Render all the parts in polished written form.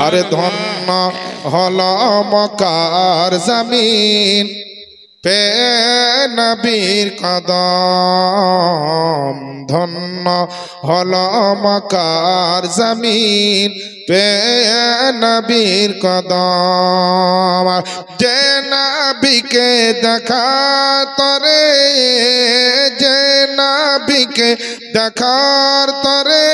আরে ধন্য হলো মক্কার জমিন পে নবীর কদম, ধন্য হলো মক্কার জমিন পে নবীর কদম। যে নবীকে দেখা তরে, যে নবীকে দেখার তরে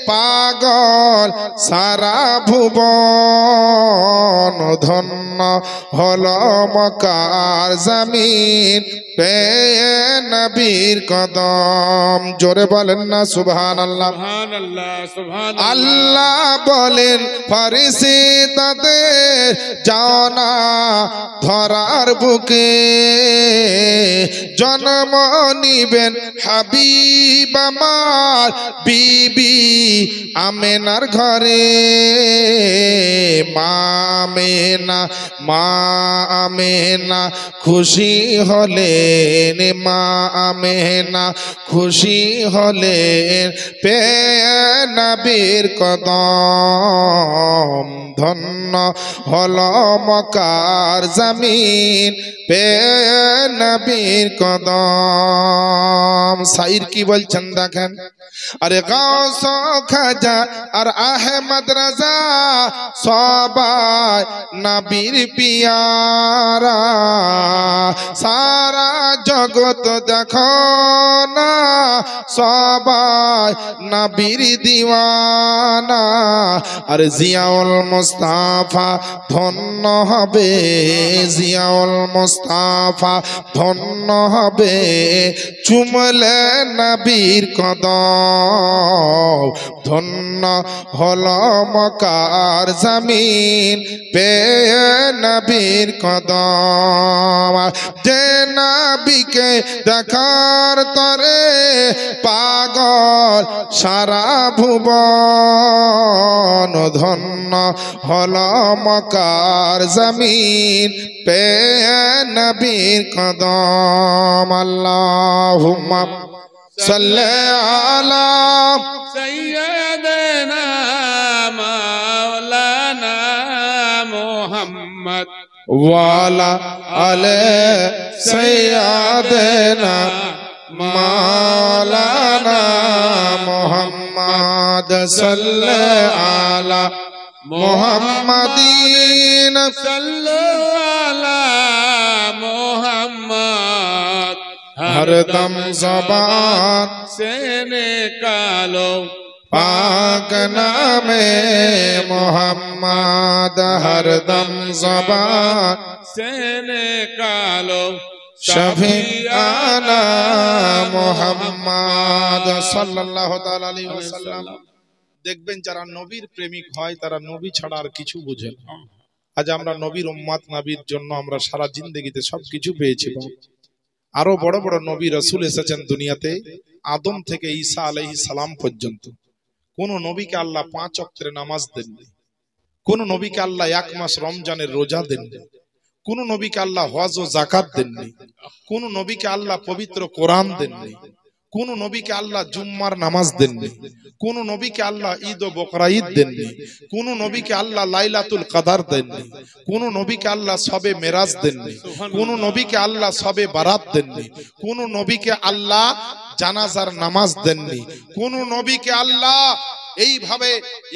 পাগল সারা ভুবন, ধন্য হলো মক্কার জমিন পে নবীর কদম। জোরে বলেন না সুবহানাল্লাহ। সুবহানাল্লাহ সুবহানাল্লাহ। আল্লাহ বলেন ফেরেশতাদের যাও না ধরার বুকে, জন্ম নিবেন হাবিব আমার বিবি আমেনার ঘরে। মা আমেনা, মা আমেনা খুশি হলেন, মা আমেনা খুশি হলেন পে নবীর কদম, ধন্য হলো মক্কার জমিন পে নবীর কদম। শাইর কি বলছেন দেখেন, আরে গাউস খাজা আর আহমদ রাজা সবাই নবীর পিয়ারা, সারা জগৎ দেখো না সবাই নবীর দিওয়ানা। আর জিয়াউল মুস্তাফা ধন্য হবে, জিয়াউল মুস্তাফা ধন্য হবে চুমলে নবীর কদম, ধন্য হলো মক্কার জমিন পে নবীর কদম। যে নবীকে দেখার তরে পাগল সারা ভুবন, ধন্য হলো মক্কার জমিন পে নবীর কদম। আল্লাহুম্মা সাল্লি আলা সাইয়্যিদিনা মাওলানা মুহাম্মদ ওয়ালা আলে সাইয়্যিদিনা মাওলানা মুহাম্মদ সাল্লি আলা মুহাম্মাদিন সাল্লু আলা মুহাম্মদ হরদম জবান से निकालो पाक नामे मोहम्मद, हरदम ज़बान से निकालो शफीआना मोहम्मद सल्लल्लाहु ताआला अलैहि वसल्लम। দেখবেন যারা নবীর প্রেমিক হয় তারা নবী ছাড়া আর কিছু বুঝে না। আজ আমরা নবীর উম্মত, নবীর জন্য আমরা সারা জিন্দেগিতে সবকিছু পেয়েছি। আরো বড় বড় নবী রাসূল এসেছেন দুনিয়াতে, আদম থেকে ঈসা আলাইহিস সালাম পর্যন্ত। কোন নবীকে আল্লাহ 5 ওয়াক্তের নামাজ দেননি, কোন নবীকে আল্লাহ 1 মাস রমজানের রোজা দেননি, কোন নবীকে আল্লাহ হজ ও যাকাত দেননি, কোন নবীকে আল্লাহ পবিত্র কোরআন দেননি, কোন নবীকে আল্লাহ জুম্মার নামাজ দেননি, কোন নবীকে আল্লাহ ঈদ ও বকরা ঈদ দেননি, কোন নবীকে আল্লাহ লাইলাতুল কদর দেননি, কোন নবীকে আল্লাহ শবে মেরাজ দেননি, কোন নবীকে আল্লাহ শবে বারাত দেননি, কোন নবীকে আল্লাহ জানাজার নামাজ দেননি, কোন নবীকে আল্লাহ এইভাবে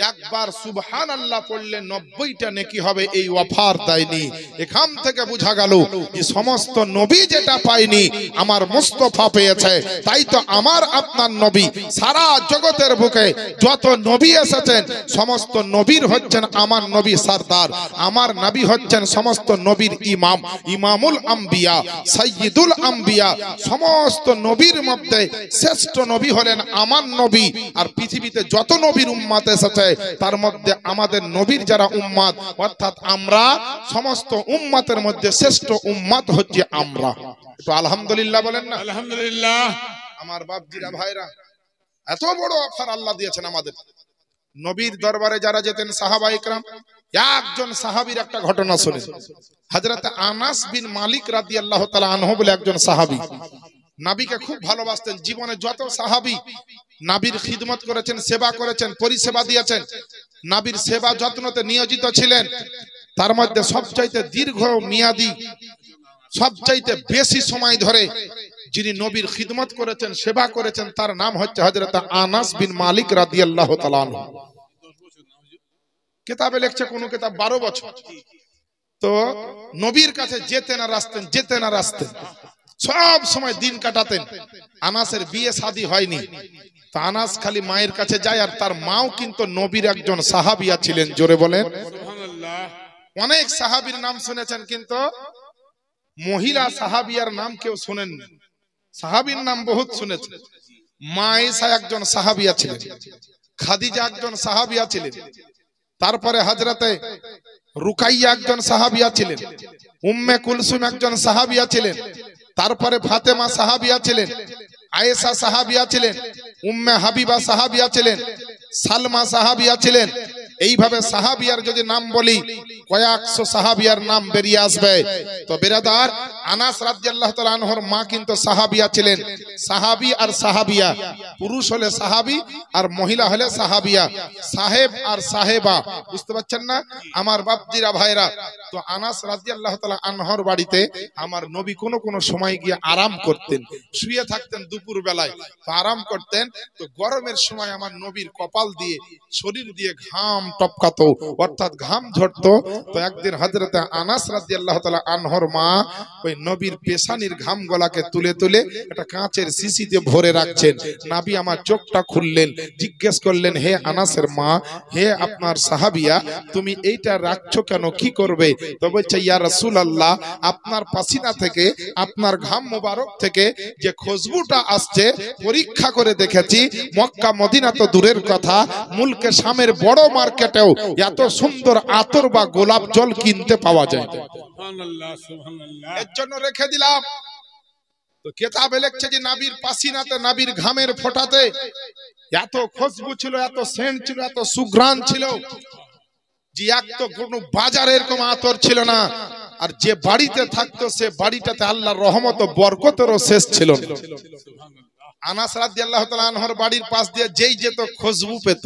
একবার সুবহানাল্লাহ পড়লে 90টা নেকি হবে এই অফার দেয়নি। এখান থেকে বোঝা গেল যে সমস্ত নবী যেটা পায়নি আমার মুস্তাফা পেয়েছে। তাই তো আমার আপনার নবী সারা জগতের বুকে যত নবী এসেছেন সমস্ত নবীর হচ্ছেন আমার নবী সরদার, আমার নবী হচ্ছেন সমস্ত নবীর ইমাম, ইমামুল আম্বিয়া, সাইয়্যিদুল আম্বিয়া। সমস্ত নবীর মধ্যে শ্রেষ্ঠ নবী হলেন আমার নবী। আর পৃথিবীতে যত নবীর উম্মত এসেছে তার মধ্যে আমাদের নবীর যারা উম্মত অর্থাৎ আমরা সমস্ত উম্মতের মধ্যে শ্রেষ্ঠ উম্মত হচ্ছে আমরা। একটু আলহামদুলিল্লাহ বলেন না। আলহামদুলিল্লাহ। আমার বাপজিরা ভাইরা, এত বড় অফার আল্লাহ দিয়েছেন আমাদের। নবীর দরবারে যারা যেতেন সাহাবা ইকরাম, একজন সাহাবীর একটা ঘটনা শুনেন। হযরত আনাস বিন মালিক রাদিয়াল্লাহু তাআলা আনহু বলে একজন সাহাবী নবীকে খুব ভালোবাসতেন। জীবনে যত সাহাবী নবীর খিদমত করেছেন, সেবা করেছেন, পরিষেবা দিয়েছেন, নবীর সেবা যত্নতে নিয়োজিত ছিলেন। তার মধ্যে সবচাইতে দীর্ঘ মেয়াদী, সবচাইতে বেশি সময় ধরে যিনি নবীর খিদমত করেছেন, সেবা করেছেন, তার নাম হচ্ছে হযরত আনাস বিন মালিক রাদিয়াল্লাহু তাআলা আনহু। কিতাবে লিখছে কোন কিতাব 12 বছর। তো নবীর কাছে যেতেন আর আসতেন, যেতেন আর আসতেন, সব সময় দিন কাটাতেন। আনাসের বিয়ে শাদী হয়নি, তো আনাস খালি মায়ের কাছে যায়, আর তার মাও কিন্তু নবীর একজন সাহাবিয়া ছিলেন। জোরে বলেন সুবহানাল্লাহ। অনেক সাহাবীর নাম শুনেছেন, কিন্তু মহিলা সাহাবিয়ার নাম কেউ শুনেননি। সাহাবীর নাম বহুত শুনেছেন। মা আয়েশা একজন সাহাবিয়া ছিলেন, খাদিজা একজন সাহাবিয়া ছিলেন, তারপরে হযরতে রুকাইয়া একজন সাহাবিয়া ছিলেন, উম্মে কুলসুম একজন সাহাবিয়া ছিলেন, তারপরে ফাতেমা সাহাবিয়া ছিলেন, আয়েশা সাহাবিয়া ছিলেন, উম্মে হাবিবা সাহাবিয়া ছিলেন, সালমা সাহাবিয়া ছিলেন। এইভাবে সাহাবিয়ার যদি নাম বলি কয়েকশো সাহাবিয়ার নাম বেরিয়ে আসবে। তো বিরাদার, আনাস রাদিয়াল্লাহু তাআলা আনহুর মা কিন্তু সাহাবিয়া ছিলেন। সাহাবী আর সাহাবিয়া, পুরুষ হলে সাহাবী আর মহিলা হলে সাহাবিয়া, সাহেব আর সাহেবা, বুঝতে পারছেন না আমার বাপজিরা ভাইরা? তো আনাস রাদিয়াল্লাহু তাআলা আনহুর বাড়িতে আমার নবী কোন কোন সময় গিয়ে আরাম করতেন, শুয়ে থাকতেন দুপুর বেলায়, তো আরাম করতেন। তো গরমের সময় আমার নবীর কপাল দিয়ে, শরীর দিয়ে ঘাম টপকাতো, অর্থাৎ ঘাম ঝরতো। তো একদিন হযরতে আনাস রাদিয়াল্লাহু তাআলা আনহুর মা ওই নবীর পেশানির ঘাম গলাকে তুলে তুলে একটা কাঁচের শিশিতে ভরে রাখছেন। নবী আমার চোখটা খুললেন, জিজ্ঞেস করলেন, হে আনাসের মা, হে আপনার সাহাবিয়া, তুমি এইটা রাখছো কেন, কি করবে? তো বলছে, ইয়া রাসূলুল্লাহ, আপনার পাসিনা থেকে, আপনার ঘাম মোবারক থেকে যে খুশবুটা আসছে, পরীক্ষা করে দেখেছি, মক্কা মদিনা তো দূরের কথা, মুলকে শামের বড় মার্কেটেও এত সুন্দর আতর বা গোলাপ জল কিনতে পাওয়া যায়। সুবহানাল্লাহ, সুবহানাল্লাহ। এর জন্য রেখে দিলাম। তো কিতাবে লিখছে যে নবীর পাসিনাতে, নবীর ঘামের ফোঁটাতে এত খুশবু ছিল, এত সেন্ট ছিল, এত সুঘ্রাণ ছিল যে এক তো কোনো বাজারে এরকম আতর ছিল না। আর যে বাড়িতে থাকতো সে বাড়িটাতে আল্লাহর রহমত ও বরকতেরও শেষ ছিল না। আনাস রাদিয়াল্লাহু তাআলা আনহুর বাড়ির পাশ দিয়ে যেই যেত খুশবু পেত।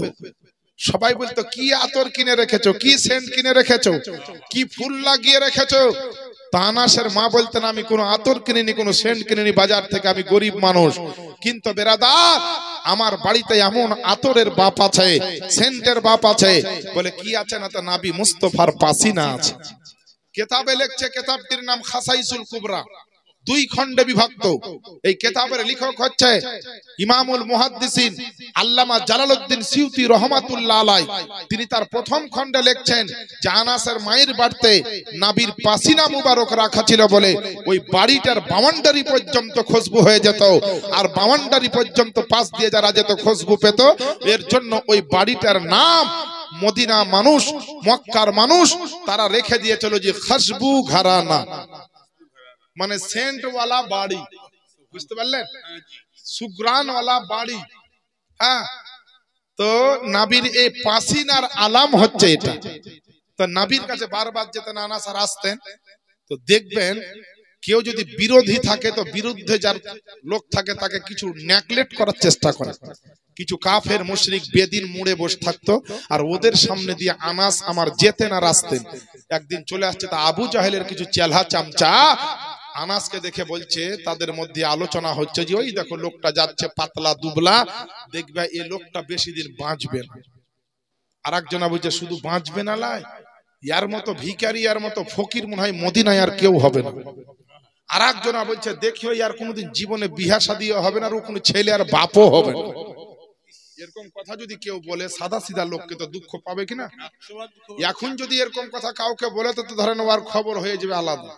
সবাই বলতো, কি আতর কিনে রেখেছো, কি সেন্ট কিনে রেখেছো, কি ফুল লাগিয়ে রেখেছো? তা আনাসের মা বলতেন, আমি কোনো আতর কিনিনি, কোনো সেন্ট কিনিনি বাজার থেকে, আমি গরিব মানুষ। কিন্তু বেরাদার, আমার বাড়িতে এমন আতরের বাপ আছে, সেন্টের বাপ আছে। বলে কি আছে? না তো নবী মুস্তাফার পাসিনা আছে। কিতাবে লিখছে, কিতাবটির নাম খাসাইসুল কুবরা, 2 খণ্ডে বিভক্ত। এই কিতাবের লেখক হচ্ছে ইমামুল মুহাদ্দিসিন আল্লামা জালালউদ্দিন সিউতি রহমাতুল্লাহ আলাইহি। তিনি তার প্রথম খণ্ডে লিখছেন যে আনাসের মায়ের বাড়িতে নবীর পাসিনা মুবারক রাখা ছিল বলে ওই বাড়িটার বাউন্ডারি পর্যন্ত খুশবু হয়ে যেত, আর বাউন্ডারি পর্যন্ত পাশ দিয়ে যারা যেত খুশবু পেত। এর জন্য ওই বাড়িটার নাম মদিনা মানুষ, মক্কার মানুষ তারা রেখে দিয়েছিল যে খুশবু ঘরানা, মানে সেন্ট ওয়ালা বাড়ি। বুঝতে পারলেন? সুগ্রান ওয়ালা বাড়ি। হ্যাঁ, তো নবীর এই পাসিনার আলাম হচ্ছে এটা। তো নবীর কাছে বারবার যেতেন আনাস আর আসতেন। তো দেখবেন কেউ যদি বিরোধী থাকে, তো বিরুদ্ধে যার লোক থাকে তাকে কিছু নেগলেক্ট করার চেষ্টা করে। কিছু কাফের মুশরিক বেদিন মুড়ে বসে থাকতো, আর ওদের সামনে দিয়ে আনাস আমার যেতেন আর আসতেন। একদিন চলে আসছে তা আবু জাহেলের কিছু চেলা চামচা আনাসকে দেখে বলছে, তাদের মধ্যে আলোচনা হচ্ছে যে ওই দেখো লোকটা যাচ্ছে পাতলা দুবলা, দেখবে এই লোকটা বেশি দিন বাঁচবে না। আর একজনা বলছে, শুধু বাঁচবে না লাই, ইয়ার মতো ভিখারি, ইয়ার মতো ফকির মনে হয় মদিনায় আর কেউ হবে না। আর একজনা বলছে, দেখিও ইয়ার কোনোদিন জীবনে বিয়া শাদিও হবে না, আর ও কোনো ছেলে আর বাপও হবে না। এরকম কথা যদি কেউ বলে, সাদা সিধা লোককে তো দুঃখ পাবে কিনা? এখন যদি এরকম কথা কাউকে বলে, তো ধরেন ওর খবর হয়ে যাবে আলাদা,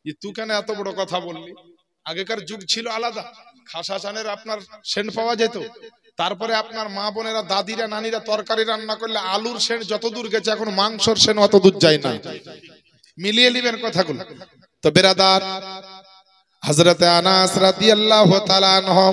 যে তুই কেন এত বড় কথা বললি। আগেকার যুগ ছিল আলাদা, খাসা চানের আপনার সেন্ট পাওয়া যেত। তারপরে আপনার মা বোনেরা, দাদিরা, নানিরা তরকারি রান্না করলে আলুর সেন্ট যত দূর গেছে, এখন মাংসর সেন্ট অত দূর যায় না। মিলিয়ে নিবেন কথাগুলো। তো বেরাদার, হযরতে আনাস রাদিয়াল্লাহু তাআলা আনহু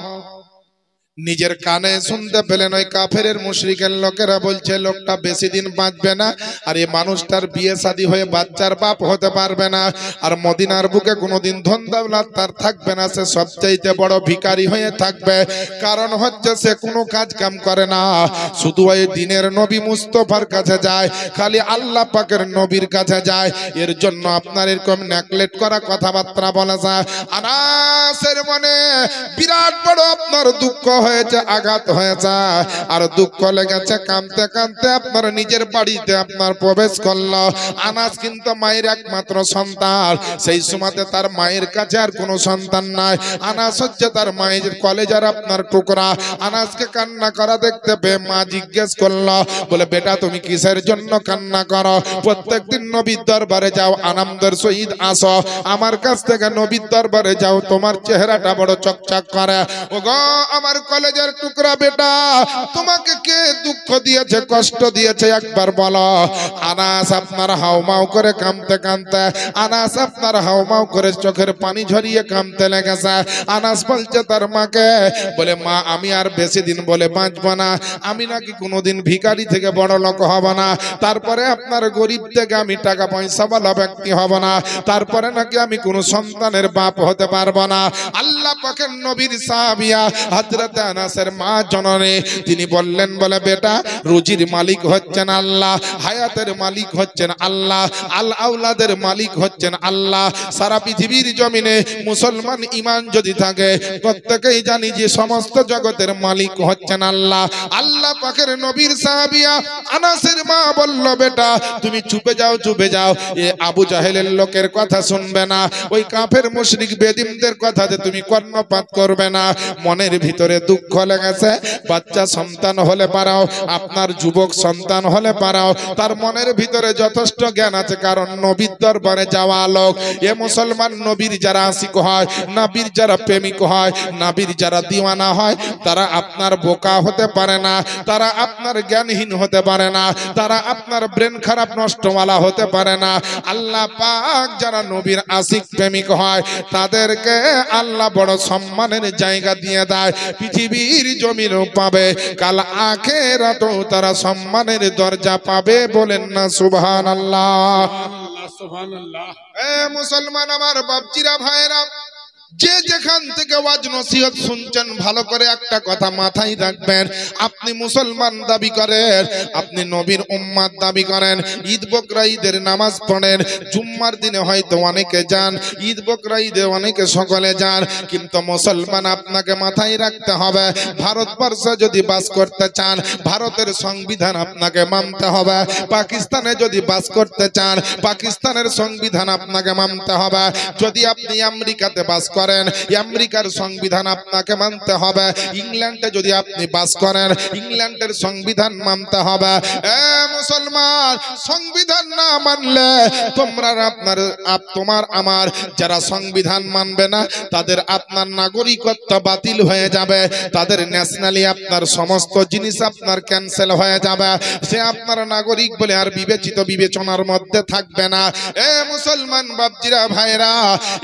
নিজের কানে শুনতে পেলেন ওই কাফেরের মুশরিকের লোকেরা বলছে লোকটা বেশি দিন বাঁচবে না, আর এই মানুষটার বিয়ে শাদী হয়ে বাচ্চার বাপ হতে পারবে না, আর মদিনার বুকে কোনোদিন ধন দৌলত তার থাকবে না, সে সবচাইতে বড় ভিখারি হয়ে থাকবে। কারণ হচ্ছে সে কোনো কাজ কাম করে না, শুধু ওই দিনের নবী মুস্তফার কাছে যায়, খালি আল্লাহ পাকের নবীর কাছে যায়। এর জন্য আপনার এরকম নেগলেক্ট করা কথাবার্তা বলা যায়। আনাসের মনে বিরাট বড় আপনার দুঃখ হয়েছে, আঘাত হয়েছে, আর দুঃখ লেগেছে, কাঁদতে কাঁদতে আপনার নিজের বাড়িতে আপনার প্রবেশ করলো। আনাস কিন্তু মায়ের একমাত্র সন্তান, সেই সময়তে তার মায়ের কাছে আর কোনো সন্তান নাই। আনাস হচ্ছে তার মায়ের কলেজার আপনার টুকরা। আনাসকে কান্না করা দেখতে পেয়ে মা জিজ্ঞেস করলো, বলে বেটা তুমি কিসের জন্য কান্না করো? প্রত্যেকদিন নবীর দরবারে যাও, আনন্দের সহিত আসো, আমার কাছ থেকে নবীর দরবারে যাও, তোমার চেহারাটা বড় চকচক করে। ওগো আমার কলেজের টুকরা বেটা, তোমাকে কে দুঃখ দিয়েছে, কষ্ট দিয়েছে একবার বলো। আনাস আপনার হাউমাউ করে কাঁদতে কাঁদতে, আনাস আপনার হাউমাউ করে চোখের পানি ঝরিয়ে কাঁদতে লেগেছে। আনাস বলছে তার মাকে, বলে মা আমি আর বেশি দিন বলে বাঁচবো না, আমি নাকি কোনোদিন ভিখারি থেকে বড় লোক হব না, তারপরে আপনার গরিব থেকে আমি টাকা পয়সাওয়ালা ব্যক্তি হব না, তারপরে নাকি আমি কোনো সন্তানের বাপ হতে পারবো না। আল্লাহ পাকের নবীর সাহাবিয়া হযরত আনাসের মা জননী তিনি বললেন, বলে বেটা রুজির মালিক হচ্ছেন আল্লাহ, হায়াতের মালিক হচ্ছেন আল্লাহ, আল আওলাদের মালিক হচ্ছেন আল্লাহ। সারা পৃথিবীর জমিনে মুসলমান ঈমান যদি থাকে, প্রত্যেকেই জানি যে সমস্ত জগতের মালিক হচ্ছেন আল্লাহ। আল্লাহ পাকের নবীর সাহাবিয়া আনাসের মা বলল, বেটা তুমি চুপে যাও, চুপে যাও, এ আবু জাহেলের লোকের কথা শুনবে না, ওই কাফের মুশরিক বেদিনদের কথাতে তুমি কর্ণপাত করবে না। মনের ভিতরে দুঃখ লেগেছে, বাচ্চা সন্তান হলে পারাও, আপনার যুবক সন্তান হলে পারাও, তার মনের ভিতরে যথেষ্ট জ্ঞান আছে, কারণ নবীর দরবারে যাওয়া লোক। এ মুসলমান নবীর যারা আশিক হয়, নবীর যারা প্রেমিক হয়, নবীর যারা দিওয়ানা হয়, তারা আপনার বোকা হতে পারে না, তারা আপনার জ্ঞানহীন হতে পারে না, তারা আপনার ব্রেন খারাপ নষ্টওয়ালা হতে পারে না। আল্লাহ পাক যারা নবীর আশিক প্রেমিক হয়, তাদেরকে আল্লাহ বড় সম্মানের জায়গা দিয়ে দেয়, পৃথিবীর জমিনও পাবে, কাল আখিরাতেও তারা সম্মানের দরজা পাবে। বলেন না সুবহানাল্লাহ। সুবহানাল্লাহ। এ মুসলমান আমার বাপজিরা ভাইরা, যে যেখান থেকে ওয়াজ নসিহত শুনছেন, ভালো করে একটা কথা মাথায় রাখবেন, আপনি মুসলমান দাবি করেন, আপনি নবীর উম্মত দাবি করেন, ঈদ বকরা ঈদের নামাজ পড়েন, জুম্মার দিনে হয়তো অনেকে যান, ঈদ বকরা ঈদে অনেকে সকলে যান, কিন্তু মুসলমান আপনাকে মাথায় রাখতে হবে, ভারতবর্ষে যদি বাস করতে চান, ভারতের সংবিধান আপনাকে মানতে হবে। পাকিস্তানে যদি বাস করতে চান, পাকিস্তানের সংবিধান আপনাকে মানতে হবে। যদি আপনি আমেরিকাতে বাস করেন, আমেরিকার সংবিধান আপনাকে মানতে হবে। ইংল্যান্ডে যদি আপনি বাস করেন, ইংল্যান্ডের সংবিধান মানতে হবে। এ মুসলমান, সংবিধান না মানলে তোমার আমার যারা সংবিধান মানবে না, তাদের আপনার নাগরিকত্ব বাতিল হয়ে যাবে, তাদের ন্যাশনালি আপনার সমস্ত জিনিস আপনার ক্যান্সেল হয়ে যাবে, সে আপনার নাগরিক বলে আর বিবেচিত বিবেচনার মধ্যে থাকবে না। এ মুসলমান বাপজিরা ভাইরা,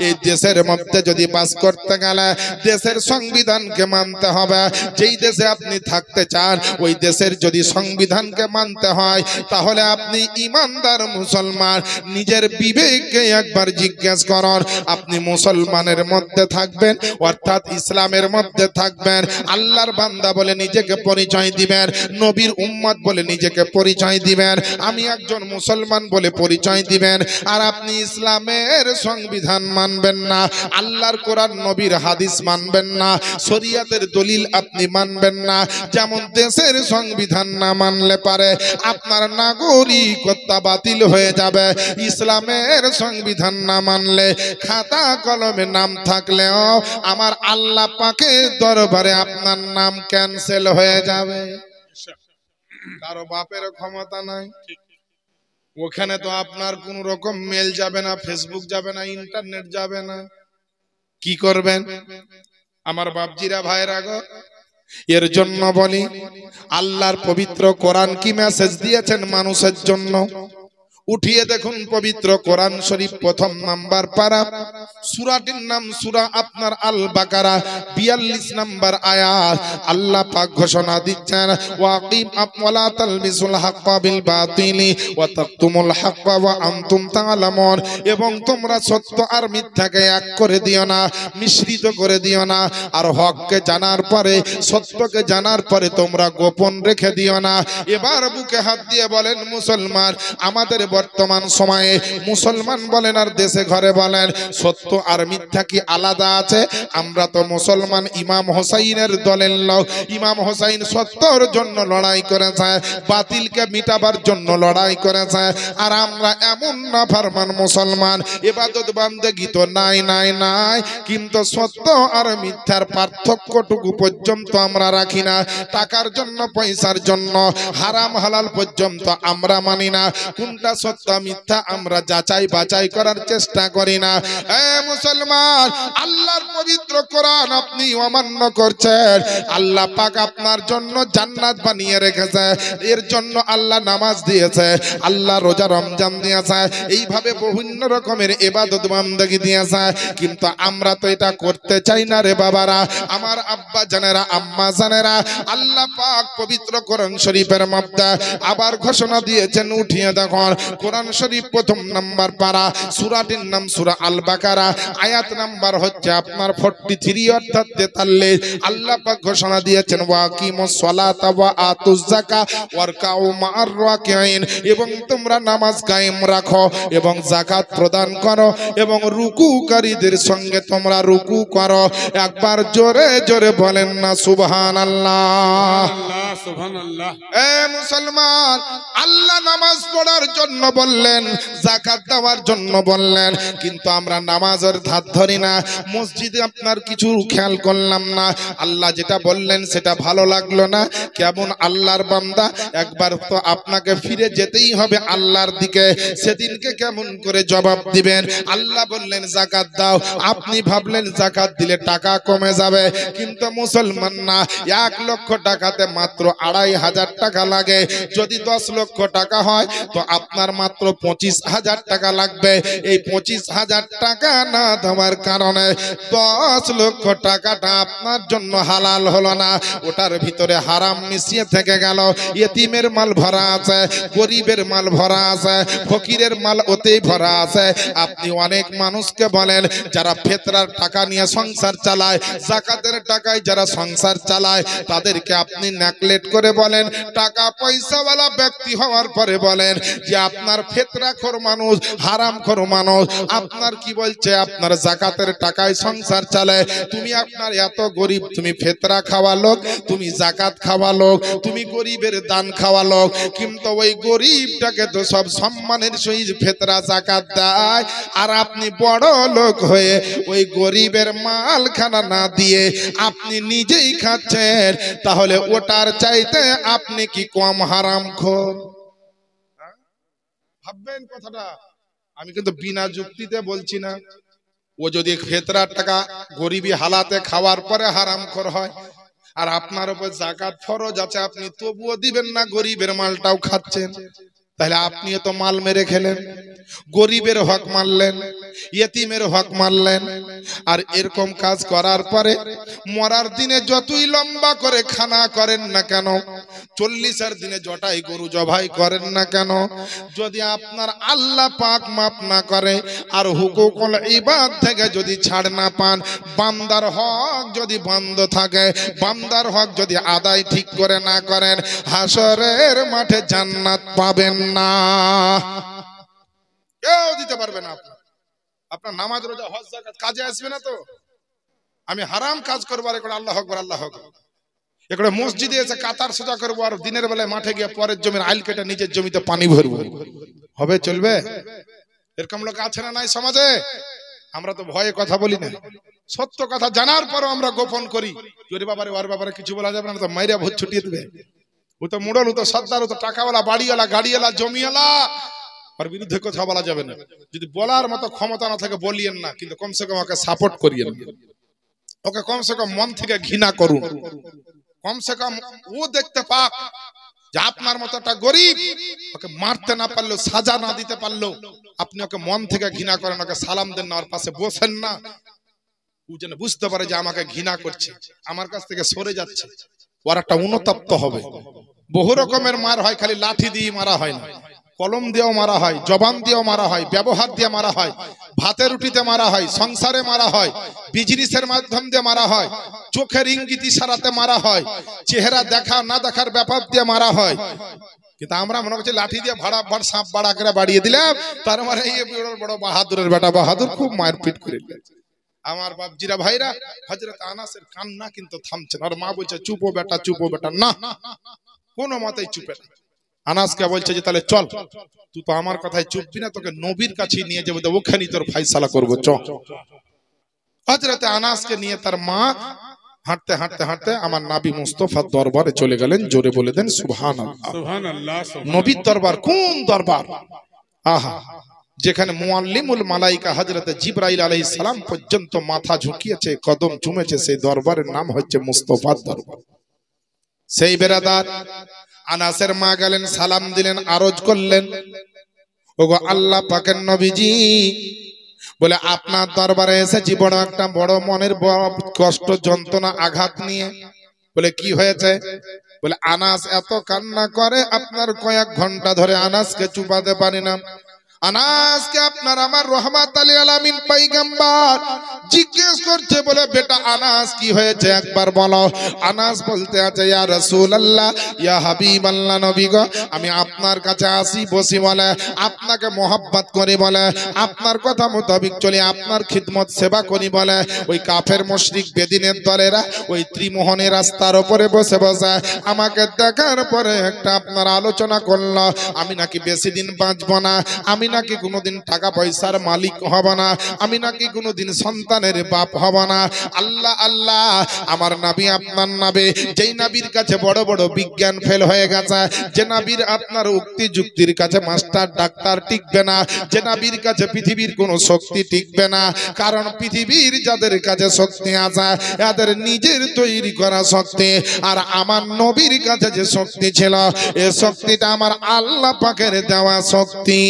এই দেশের মধ্যে যদি বাস করতে গেলে দেশের সংবিধানকে মানতে হবে। যেই দেশে আপনি থাকতে চান, ওই দেশের যদি সংবিধানকে মানতে হয়, তাহলে আপনি ইমানদার মুসলমান, নিজের বিবেককে একবার জিজ্ঞেস করুন, আপনি মুসলমানের মধ্যে থাকবেন, অর্থাৎ ইসলামের মধ্যে থাকবেন, আল্লাহর বান্দা বলে নিজেকে পরিচয় দিবেন, নবীর উম্মত বলে নিজেকে পরিচয় দিবেন, আমি একজন মুসলমান বলে পরিচয় দিবেন, আর আপনি ইসলামের সংবিধান মানবেন না, আল্লাহর কোরআন নবীর হাদিস মানবেন না, শরীয়তের দলিল আপনি মানবেন না। যেমন দেশের সংবিধান না মানলে পারে আপনার নাগরিকত্ব বাতিল হয়ে যাবে, ইসলামের সংবিধান না মানলে খাতা কলমে নাম থাকলেও আমার আল্লাহ পাকের দরবারে আপনার নাম ক্যান্সেল হয়ে যাবে। কারো বাপের ক্ষমতা নাই, ওখানে তো আপনার কোন রকম মেল যাবে না, ফেসবুক যাবে না, ইন্টারনেট যাবে না, কি করবেন আমার বাপজিরা ভাইরা গো? এর জন্য বলি, আল্লাহর পবিত্র কোরআন কি মেসেজ দিয়েছেন মানুষের জন্য? উঠিয়ে দেখুন পবিত্র কোরআন শরীফ প্রথম নাম্বার পারা, সূরাটির নাম সূরা আপনার আল বাকারা, 42 নাম্বার আয়াত। আল্লাহ পাক ঘোষণা দিচ্ছেন, ওয়াকিম ওয়ালা তালবিসুল হাক্কা বিল বাতিলি ওয়া তাকতুমুল হাক্কা ওয়া আনতুম তা'লামুন, এবং তোমরা সত্য আর মিথ্যাকে এক করে দিও না, মিশ্রিত করে দিও না, আর হককে জানার পরে, সত্যকে জানার পরে তোমরা গোপন রেখে দিও না। এবার বুকে হাত দিয়ে বলেন মুসলমান, আমাদের বর্তমান সময়ে মুসলমান বলেন আর দেশে ঘরে বলেন, সত্য আর মিথ্যা কি আলাদা আছে? আমরা তো মুসলমান ইমাম হোসাইনের দলের লোক। ইমাম হোসাইন সত্যর জন্য লড়াই করেছে, বাতিলকে মিটাবার জন্য লড়াই করেছে। আর আমরা এমন না ফারমান মুসলমান, ইবাদত বান্দেগী তো নাই নাই নাই, কিন্তু সত্য আর মিথ্যার পার্থক্যটুকু পর্যন্ত আমরা রাখি না। টাকার জন্য, পয়সার জন্য, হারাম হালাল পর্যন্ত আমরা মানি না। কোনটা সত্য মিথ্যা আমরা যাচাই বাছাই করার চেষ্টা করি না। মুসলমান, আল্লাহর পবিত্র কোরআন আপনি অমান্য করছেন। আল্লাহ পাক আপনার জন্য জান্নাত বানিয়ে রেখেছে, এর জন্য আল্লাহ নামাজ দিয়েছে, আল্লাহ রোজা রমজান দিয়েছে, এইভাবে বিভিন্ন রকমের ইবাদত বান্দেগী দিয়েছে। কিন্তু আমরা তো এটা করতে চাই না রে বাবারা, আমার আব্বা জানেরা, আম্মা জানেরা। আল্লাহ পাক পবিত্র কোরআন শরীফের মধ্যে আবার ঘোষণা দিয়েছেন, উঠিয়ে দেখুন কোরআন শরীফ প্রথম নাম্বার পারা, সূরাটির নাম সূরা আল বাকারা, আয়াত নাম্বার হচ্ছে আপনার 43 অর্থাৎ 43। আল্লাহ পাক ঘোষণা দিয়েছেন, ওয়াকিমুস সালাতা ওয়া আতুজ যাকাত ওয়ারকাউ মা'আর রাকিঈন, এবং তোমরা নামাজ কায়েম রাখো এবং যাকাত প্রদান করো এবং রুকুকারীদের সঙ্গে তোমরা রুকু করো। একবার জোরে জোরে বলেন না সুবহানাল্লাহ। সুবহানাল্লাহ। মুসলমান, আল্লাহ নামাজ পড়ার জন্য বললেন, যাকাত দেওয়ার জন্য বললেন, কিন্তু আমরা নামাজের ধার ধরি না। মসজিদে আপনার কিছু খেয়াল করলাম না, আল্লাহ যেটা বললেন সেটা ভালো লাগলো না। কেমন আল্লাহর বান্দা, একবার তো আপনাকে ফিরে যেতেই হবে আল্লাহর দিকে। সেদিনকে কেমন করে জবাব দিবেন? আল্লাহ বললেন যাকাত দাও, আপনি ভাবলেন যাকাত দিলে টাকা কমে যাবে, কিন্তু মুসলমান না, 1 লক্ষ টাকাতে মাত্র 2500 টাকা লাগে। যদি 10 লক্ষ টাকা হয় তো আপনার মাত্র 25,000 টাকা লাগবে। এই 25,000 টাকা না দেওয়ার কারণে 10 লক্ষ টাকাটা আপনার জন্য হালাল হলো না, ওটার ভিতরে হারাম মিশিয়ে থেকে গেল। ইতিমের মাল ভরা আছে, গরিবের মাল ভরা আছে, ফকিরের মাল ওতেই ভরা আছে। আপনি অনেক মানুষকে বলেন যারা ফিতরার টাকা নিয়ে সংসার চালায়, যাকাতের টাকায় যারা সংসার চালায়, তাদেরকে আপনি নেগলেক্ট করে বলেন, টাকা পয়সাওয়ালা ব্যক্তি হওয়ার পরে বলেন যে আপনার ফিতরাখোর মানুষ, হারামখোর মানুষ। আপনার কি বলছে? আপনার যাকাতের টাকায় সংসার চালায়। তুমি আপনার এত গরিব, তুমি ফিতরা খাওয়া লোক, তুমি যাকাত খাওয়া লোক, তুমি গরিবের দান খাওয়া লোক, কিন্তু ওই গরিবটাকে তো সব সম্মানের সহিত ফিতরা যাকাত দেয়, আর আপনি বড় লোক হয়ে ওই গরিবের মালখানা না দিয়ে আপনি নিজেই খাচ্ছেন। তাহলে ওটার চাইতে আপনি কি কম হারামখোর? ভাববেন কথাটা। আমি কিন্তু বিনা যুক্তিতে বলছি না। ও যদি ফিতরার টাকা গরিবী হালাতে খাওয়ার পরে হারামখোর হয়, আর আপনার উপর যাকাত ফরজ আছে, আপনি তবুও দিবেন না, গরিবের মালটাও খাচ্ছেন, তাহলে আপনিও তো মাল মেরে খেলেন, গরিবের হক মারলেন, ইয়েতিমের হক মারলেন। আর এরকম কাজ করার পরে মরার দিনে যতই লম্বা করে খানা করেন না কেন, 40-এর দিনে জটাই গরু জবাই করেন না কেন, যদি আপনার আল্লাহ পাক মাফ না করে আর হুকুকুল ইবাদ থেকে যদি ছাড় না পান, বান্দার হক যদি বন্ধ থাকে, বান্দার হক যদি আদায় ঠিক করে না করেন, হাসরের মাঠে জান্নাত পাবেন না, কেউ দিতে পারবে না। আপনার নামাজ রোজা হজ যাকাত কাজে আসবে না। তো আমি হারাম কাজ করবো আর করে আল্লাহ আকবার আল্লাহ আকবার, এখানে মসজিদে এসে কাতার সোজা করবো আর দিনের বেলায় মাঠে গিয়ে পরের জমির আইল কেটে নিজের জমিতে পানি ভরবো, হবে? চলবে? এরকম লোক আছে না নাই সমাজে? আমরা তো ভয়ে কথা বলি না, সত্য কথা জানার পরও আমরা গোপন করি। যদি বাবারে ওর ব্যাপারে কিছু বলা যাবে না, তো মাইরা ভোট ছুটিয়ে দেবে। ও তো মুড়ল, ও তো সর্দার, ও তো টাকাওয়ালা, বাড়িওয়ালা, গাড়িওয়ালা, জমিওয়ালা, ওর বিরুদ্ধে কথা বলা যাবে না। যদি বলার মতো ক্ষমতা না থাকে বলিয়েন না, কিন্তু কমসে কম ওকে সাপোর্ট করিয়েন, ওকে কমসে কম মন থেকে ঘৃণা করুন, কমসে কম ও দেখতে পাক যে আপনার মতো একটা গরিব ওকে মারতে না পারলো, সাজা না দিতে পারলো, আপনি ওকে মন থেকে ঘৃণা করেন, ওকে সালাম দেন না, ওর পাশে বসেন না, ও যেন বুঝতে পারে যে আমাকে ঘৃণা করছে, আমার কাছ থেকে সরে যাচ্ছে, ওর একটা অনুতপ্ত হবে। বহু রকমের মার হয়, খালি লাঠি দিয়ে মারা হয় না, কলম দিয়েও মারা হয়, জবান দিয়েও মারা হয়, ব্যবহার দিয়ে মারা হয়, ভাতের রুটিতে মারা হয়, সংসারে মারা হয়, বিজনেসের মাধ্যম দিয়ে মারা হয়, চোখের ইঙ্গিত ইশারাতে মারা হয়, চেহারা দেখা না দেখার ব্যাপার দিয়ে মারা হয়। কিন্তু আমরা মনে করছি লাঠি দিয়ে ভাড়া ভাড় সাপ বাড়া করে বাড়িয়ে দিলাম, তার মানে এই বড় বাহাদুরের বেটা বাহাদুর খুব মারপিট করে দিয়েছে। আমার বাপজিরা ভাইরা, হযরত আনাসের কান্না কিন্তু থামছে না, আর মা বলছে চুপো বেটা, না কোনো মতেই চুপে না। আনাসকে বলছে যে তাহলে চল, তুই তো আমার কথায় চুপবি না, তোকে নবীর কাছে নিয়ে যাবো, ওখানেই তোর ফায়সালা করবো, চ। হযরত আনাসকে নিয়ে তার মা হাঁটতে হাঁটতে হাঁটতে আমার নবী মুস্তাফার দরবারে চলে গেলেন। জোরে বলে দেন সুবহানাল্লাহ। সুবহানাল্লাহ। নবীর দরবার কোন দরবার? আহা, যেখানে মুআল্লিমুল মালাইকা হযরত জিবরাইল আলাইহিস সালাম পর্যন্ত মাথা ঝুঁকিয়েছে, কদম চুমেছে, সেই দরবারের নাম হচ্ছে মুস্তাফার দরবার। সেই বেরাদার আনাসের মা গেলেন, সালাম দিলেন, আরজ করলেন, ওগো আল্লাহ পাকের নবীজি, বলে আপনার দরবারে এসেছি বড় একটা বড় মনের কষ্ট, যন্ত্রণা, আঘাত নিয়ে। বলে কি হয়েছে? বলে আনাস এত কান্না করে, আপনার কয়েক ঘন্টা ধরে আনাসকে চুপাতে পারি না। আনাসকে আপনার আমার রহমাত আলী আলামিন পয়গম্বর জিজ্ঞেস করছে, বলে বেটা আনাস কি হয়েছে একবার বলো। আনাস বলতে আছে, ইয়া রাসূলুল্লাহ, ইয়া হাবিবাল্লাহ, নবী গো, আমি আপনার কাছে আসি বসি বলে, আপনাকে মহব্বত করি বলে, আপনার কথা মোতাবেক চলি, আপনার খিদমত সেবা করি বলে, ওই কাফের মুশরিক বেদিনের দলেরা ওই ত্রিমোহনী রাস্তার উপরে বসে বসে আমাকে দেখার পরে একটা আপনার আলোচনা করলো, আমি নাকি বেশি দিন বাঁচবো না, আমি নাকি কোনোদিন টাকা পয়সার মালিক হব না, আমি নাকি কোনোদিন সন্তানের বাপ হব না। আল্লাহ আল্লাহ, আমার নবী আপনার নবী, যেই নবীর কাছে বড় বড় বিজ্ঞান ফেল হয়ে গেছে, যে নবীর আপনার উক্তি যুক্তির কাছে মাস্টার ডাক্তার টিকবে না, যে নবীর কাছে পৃথিবীর কোনো শক্তি টিকবে না। কারণ পৃথিবীর যাদের কাছে শক্তি আছে এদের নিজের তৈরি করা শক্তি, আর আমার নবীর কাছে যে শক্তি ছিল এই শক্তিটা আমার আল্লাহ পাকের দেওয়া শক্তি।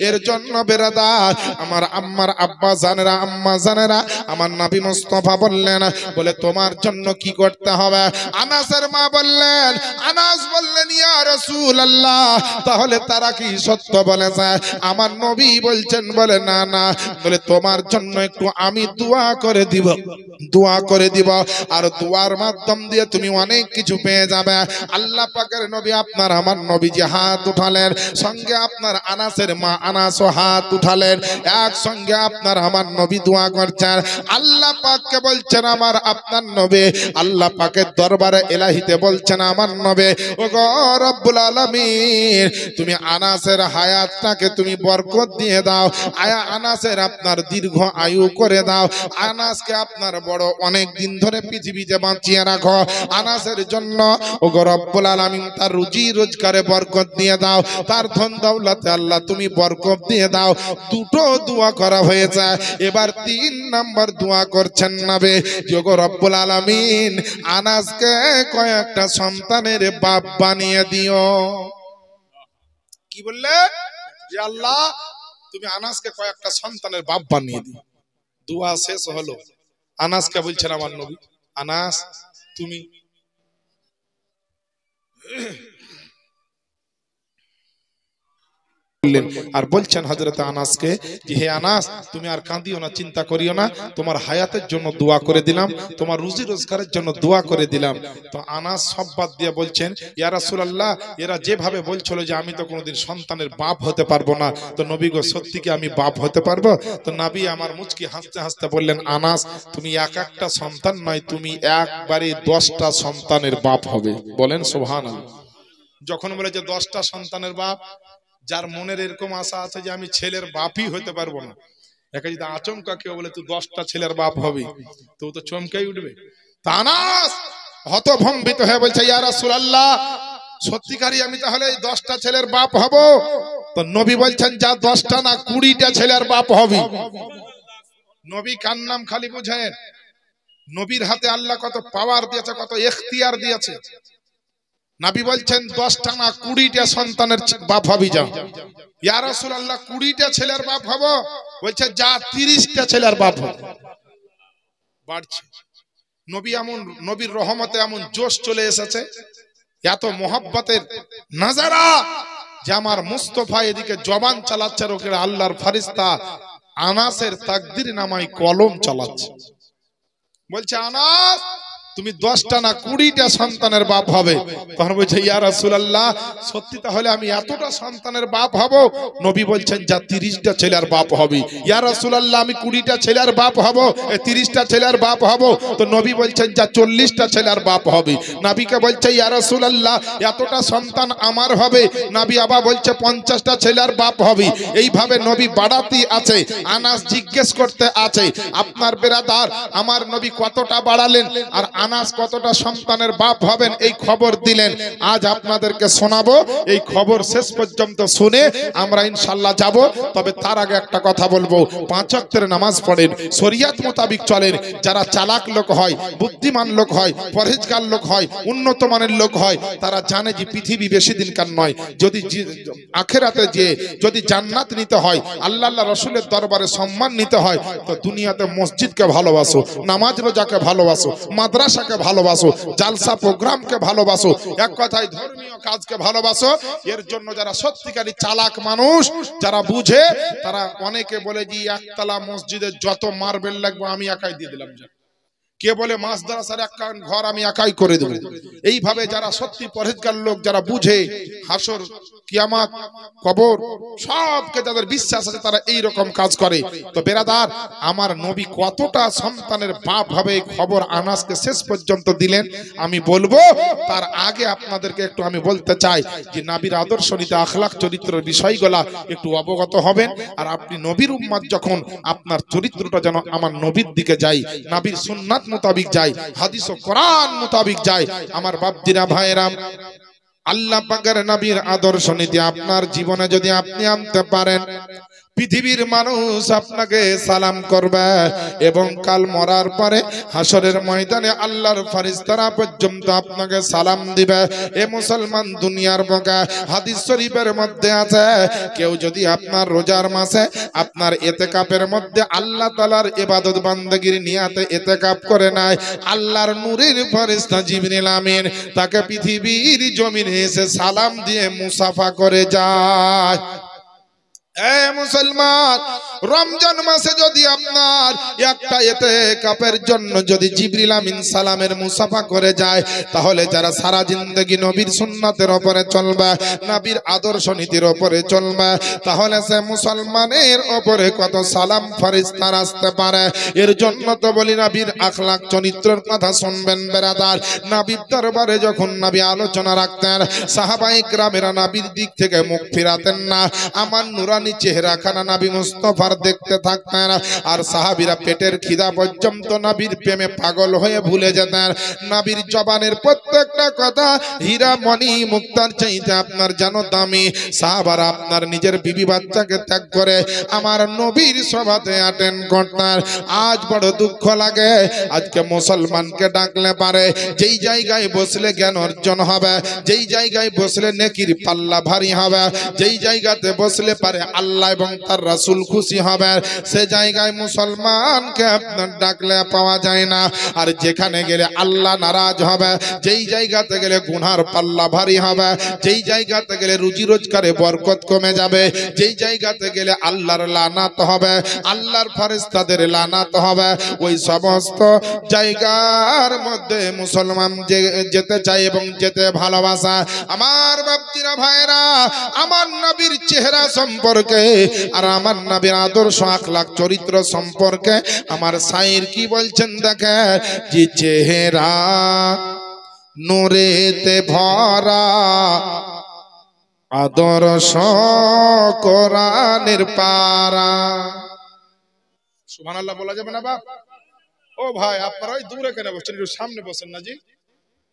এর জন্য বেরাদার আমার আম্মার আব্বা জানেরা, আম্মা জানেরা, আমার নবী মুস্তাফা বললেন, বলে তোমার জন্য কি করতে হবে? আনাসের মা বললেন, আনাস বললেন, ইয়া রাসূলুল্লাহ, তাহলে তারা কি সত্য বলেছে? আমার নবী বলছেন, বলে না না, বলে তোমার জন্য একটু আমি দোয়া করে দিব, দোয়া করে দিব, আর দোয়ার মাধ্যম দিয়ে তুমি অনেক কিছু পেয়ে যাবে। আল্লাহ পাকের নবী আপনার আমার নবীজি হাত উঠালেন, সঙ্গে আপনার আনাসের মা আনাসও হাত উঠালেন, একসঙ্গে আপনার আমার নবী দোয়া করছেন। আল্লাহ পাককে বলছেন আমার আপনার নবী, আল্লাহ পাকের দরবারে ইলাহিতে বলছেন আমার নবী, ওগো রব্বুল আলামিন, তুমি আনাসের হায়াতটাকে তুমি বরকত দিয়ে দাও, আনাসের আপনার দীর্ঘ আয়ু করে দাও, আনাসকে আপনার বড় অনেক দিন ধরে পৃথিবীতে বাঁচিয়ে রাখো। আনাসের জন্য ওগো রব্বুল আলামিন তার রুজি রোজগারে বরকত দিয়ে দাও, তার ধন দৌলতে আল্লাহ তুমি বরকত দিয়ে দাও। দুটো দোয়া করা হয়েছে, এবার 3 নাম্বার দোয়া করছেন নবী, ওগো রব্বুল আলামিন আনাসকে কয়েকটা সন্তানের বাপ বানিয়ে দিও। কি বললে? যে আল্লাহ তুমি আনাসকে কয়েকটা সন্তানের বাপ বানিয়ে দিও। দোয়া শেষ হলো, আনাসকে বলছেন আমার নবী, আনাস তুমি আর বলছেন হযরত আনাসকে যে হে আনাস, তুমি আর কাঁদিও না, চিন্তা করিও না, তোমার হায়াতের জন্য দোয়া করে দিলাম, তোমার রুজি রোজগারের জন্য দোয়া করে দিলাম। তো আনাস সব বাদ দিয়ে বলছেন, ইয়া রাসূলুল্লাহ, এরা যেভাবে বলছিল যে আমি তো কোনোদিন সন্তানের বাপ হতে পারবো না, তো নবী গো সত্যি কি আমি বাপ হতে পারবো? তো নবী আমার মুচকি হাসতে হাসতে বললেন, আনাস তুমি এক একটা সন্তান নয়, তুমি একবারে 10টা সন্তানের বাপ হবে। বলেন সুবহানাল্লাহ। যখন বলে যে 10টা সন্তানের বাপ, যার মনের এরকম আশা আছে যে আমি ছেলের বাপই হতে পারবো না, একে যদি আচমকা কেউ বলে তুই 10টা ছেলের বাপ হবি, তো ও তো চমকেই উঠবে। আনাস হতভম্বিত হয়ে বলছে, ইয়া রাসূলুল্লাহ, সত্যিকারই আমি তাহলে এই 10টা ছেলের বাপ হব? তো নবী বলছেন, যা 10টা না 20টা ছেলের বাপ হবি। নবী কার নাম খালি বুঝেন, নবীর হাতে আল্লাহ কত পাওয়ার দিয়েছে, কত এখতিয়ার দিয়েছে। নবী বলছেন 10টা না 20টা সন্তানের বাপ হবি যা। ইয়া রাসূলুল্লাহ 20টা ছেলের বাপ হব? বলছে যা 30টা ছেলের বাপ হব। বাড়ছে নবী এমন, নবীর রহমতে এমন জোশ চলে এসেছে, এত মোহাব্বতের নাজারা যে আমার মুস্তাফা এদিকে জবান চালাচ্ছে আর ওকে আল্লাহর ফেরেশতা আনাসের তাকদীর নামায় কলম চালাচ্ছে। বলছে আনাস তুমি 10টা না 20টা সন্তানের বাপ হবে। তখন বলছে ইয়া রাসূলুল্লাহ সত্যি তাহলে আমি এতটা সন্তানের বাপ হব? নবী বলছেন যা 30টা ছেলের বাপ হবে। ইয়া রাসূলুল্লাহ আমি 20টা ছেলের বাপ হব, 30টা ছেলের বাপ হব? তো নবী বলছেন যা 40টা ছেলের বাপ হবে। নবীকে বলছে ইয়া রাসূলুল্লাহ এতটা সন্তান আমার হবে। নবী আবার বলছে 50টা ছেলের বাপ হবে। এইভাবে নবী বাড়াতে আছে। আনাস জিজ্ঞেস করতে আছে আপনার বেরাদার আমার নবী কতটা বাড়ালেন আর আনাস কতটা সন্তানের বাপ হবেন এই খবর দিলেন। আজ আপনাদেরকে শোনাবো, এই খবর শেষ পর্যন্ত শুনে আমরা ইনশাআল্লাহ যাব। তবে তার আগে একটা কথা বলবো, 5 ওয়াক্তের নামাজ পড়েন, শরীয়ত মোতাবেক চলেন। যারা চালাক লোক হয়, বুদ্ধিমান লোক হয়, পরহেজগার লোক হয়, উন্নত মানের লোক হয়, তারা জানে যে পৃথিবী বেশি দিনকার নয়। যদি আখিরাতে যে যদি জান্নাত নিতে হয়, আল্লাহ রাসূলের দরবারে সম্মান নিতে হয়, তো দুনিয়াতে মসজিদকে ভালোবাসো, নামাজ রোজাকে ভালোবাসো, মাদ্রাসাকে ভালোবাসো, জালসা প্রোগ্রামকে ভালোবাসো, এক কথায় ধর্মীয় কাজকে ভালোবাসো। এর জন্য যারা সত্যিকারী চালাক মানুষ, যারা বুঝে, তারা অনেকে বলে যে একতলা মসজিদে যত মার্বেল লাগবে আমি একাই দিয়ে দিলাম। কে বলে মাদ্রাসার একটা ঘর আমি একাই করে দেব। এইভাবে যারা সত্যি পরহেজগার লোক, যারা বুঝে হাসর কিয়ামত কবর সবকে যাদের বিশ্বাস আছে, তারা এই রকম কাজ করে। তো বেরাদার আমার নবী কতটা সন্তানের বাপ হবে এই খবর আনাসকে শেষ পর্যন্ত দিলেন। আমি বলবো তার আগে আপনাদেরকে একটু আমি বলতে চাই যে নবীর আদর্শ নীতি আখলাক চরিত্রের বিষয়গুলা একটু অবগত হবেন। আর আপনি নবীর উম্মত যখন আপনার চরিত্রটা যেন আমার নবীর দিকে যায়, নবীর সুন্নাত মোতাবিক যায়, হাদিস ও কোরআন মোতাবিক যায়। আমার বাপজিরা ভাইরাম, আল্লাহ পাকের নবীর আদর্শ নীতি আপনার জীবনে যদি আপনি আনতে পারেন, পৃথিবীর মানুষ আপনাকে সালাম করবে এবং কাল মরার পরে হাসরের ময়দানে আল্লাহর ফেরেশতারা পর্যন্ত আপনাকে সালাম দিবে। এ মুসলমান দুনিয়ার বুকে হাদিস শরীফের মধ্যে আছে, কেউ যদি আপনার রোজার মাসে আপনার ইতিকাফের মধ্যে আল্লাহ তাআলার ইবাদত বান্দেগীর নিয়াতে ইতিকাফ করে নাই, আল্লাহর নূরের ফেরেশতা জিবরিল আমিন তাকে পৃথিবীর জমিনে এসে সালাম দিয়ে মুসাফা করে যায়। মুসলমান, রমজান মাসে যদি আপনার একটা ইতিকাফের জন্য যদি জিবরিল আমিন সালামের মুসাফা করে যায়, তাহলে যারা সারা জিন্দেগি নবীর সুন্নাতের উপরে চলবে, নবীর আদর্শ নীতির উপরে চলবে, তাহলে সে মুসলমানের উপরে কত সালাম ফেরেশতা আসতে পারে। এর জন্য তো বলি নবীর আখলাক চরিত্রের কথা শুনবেন বেরাদার। নবীর দরবারে যখন নবী আলোচনা রাখতেন, সাহাবায়ে কেরামেরা নবীর দিক থেকে মুখ ফিরাতেন না। আমার নুরানি চেহারা খানা নবী মুস্তাফার দেখতে থাকতেন, আর সাহাবীরা পেটের খিদা পর্যন্ত নবীর প্রেমে পাগল হয়ে ভুলে যেতেন। নবীর জবানের প্রত্যেকটা কথা হীরা মণি মুক্তার চাইতে আপনার জানো দামি। সাহাবারা আপনার নিজের বিবি বাচ্চাকে ত্যাগ করে আমার নবীর সভাতে অ্যাটেন্ড করতেন। আজ বড় দুঃখ লাগে, আজকে মুসলমানকে ডাকলে পারে যেই জায়গায় বসলে জ্ঞান অর্জন হবে, যেই জায়গায় বসলে নেকির পাল্লা ভারী হবে, যেই জায়গাতে বসলে পারে আল্লাহ এবং তার রাসূল খুশি হবে, সে জায়গায় মুসলমানকে আপনার ডাকলে পাওয়া যায় না। আর যেখানে গেলে আল্লাহ নারাজ হবে, যেই জায়গাতে গেলে গুনার পাল্লা ভারী হবে, যেই জায়গাতে গেলে রুজি রোজগারে বরকত কমে যাবে, যেই জায়গাতে গেলে আল্লাহর লানাত হবে, আল্লাহর ফেরেশতাদের লানাত হবে, ওই সমস্ত জায়গার মধ্যে মুসলমান যেতে চায় এবং যেতে ভালোবাসা। আমার বাপজিরা ভাইরা, আমার নবীর চেহারা সম্পর্কে আর আমার নবীর আদর্শ আখলাক চরিত্র সম্পর্কে আমার শায়ের কি বলছেন দেখে, যে চেহারা নূরেতে ভরা, আদর্শ কোরআনের পারা। সুবহানাল্লাহ বলা যাবে না বাপ? ও ভাই আপনারা ওই দূরে কেন বসছেন, একটু সামনে বসেন না জি।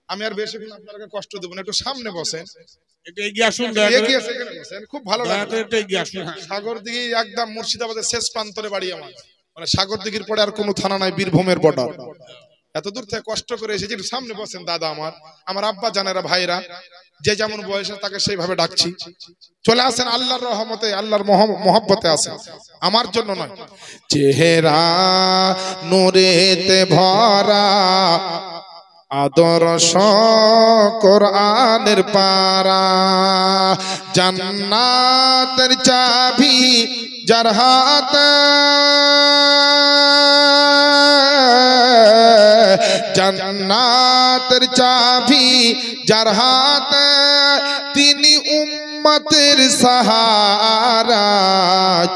আমি আর বেশিক্ষণ আপনাকে কষ্ট দেব না, একটু সামনে বসেন। খুব ভালো লাগে। সাগরদিঘি একদম মুর্শিদাবাদের শেষ প্রান্তরে বাড়ি আমার, মানে সাগরদিঘির পরে আর কোনো থানা নাই, বীরভূমের বর্ডার। এত দূর থেকে কষ্ট করে এসেছি, সামনে বসেন দাদা আমার, আমার আব্বা জানেরা ভাইরা, যে যেমন বয়সে তাকে সেইভাবে ডাকছি, চলে আসেন আল্লাহর রহমতে, আল্লাহর মহব্বতে আসেন, আমার জন্য নয়। চেহারা নূরেতে ভরা, আদর্শ কোরআনের পারা, জান্নাতের চাবি যার হাতে, জান্নাতের চাবি যার হাতে, তিনি উম্মতের সাহারা।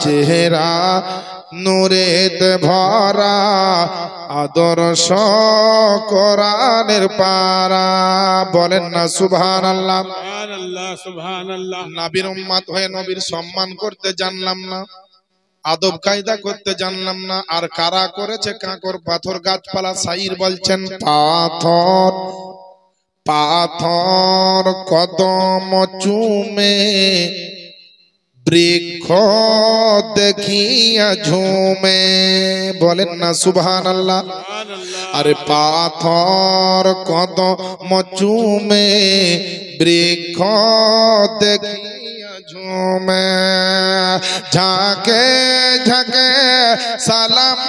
চেহারা নূরেতে ভরা, আদর্শ কোরআনের পারা, বলেন না সুবহানাল্লাহ। সুবহানাল্লাহ সুবহানাল্লাহ। নবীর উম্মত হয়ে নবীর সম্মান করতে জানলাম না, আদব কায়দা করতে জানলাম না, আর কারা করেছে কাঁকর পাথর গাছপালা। শাইর বলছেন পাথর পাথর কদম চুমে, বৃক্ষ দেখিয়া ঝুমে, বলেন না সুবহানাল্লাহ। আরে পাথর কদম চুমে, বৃক্ষ দেখিয়া ঝুমে, ঝাঁকে ঝাঁকে সালাম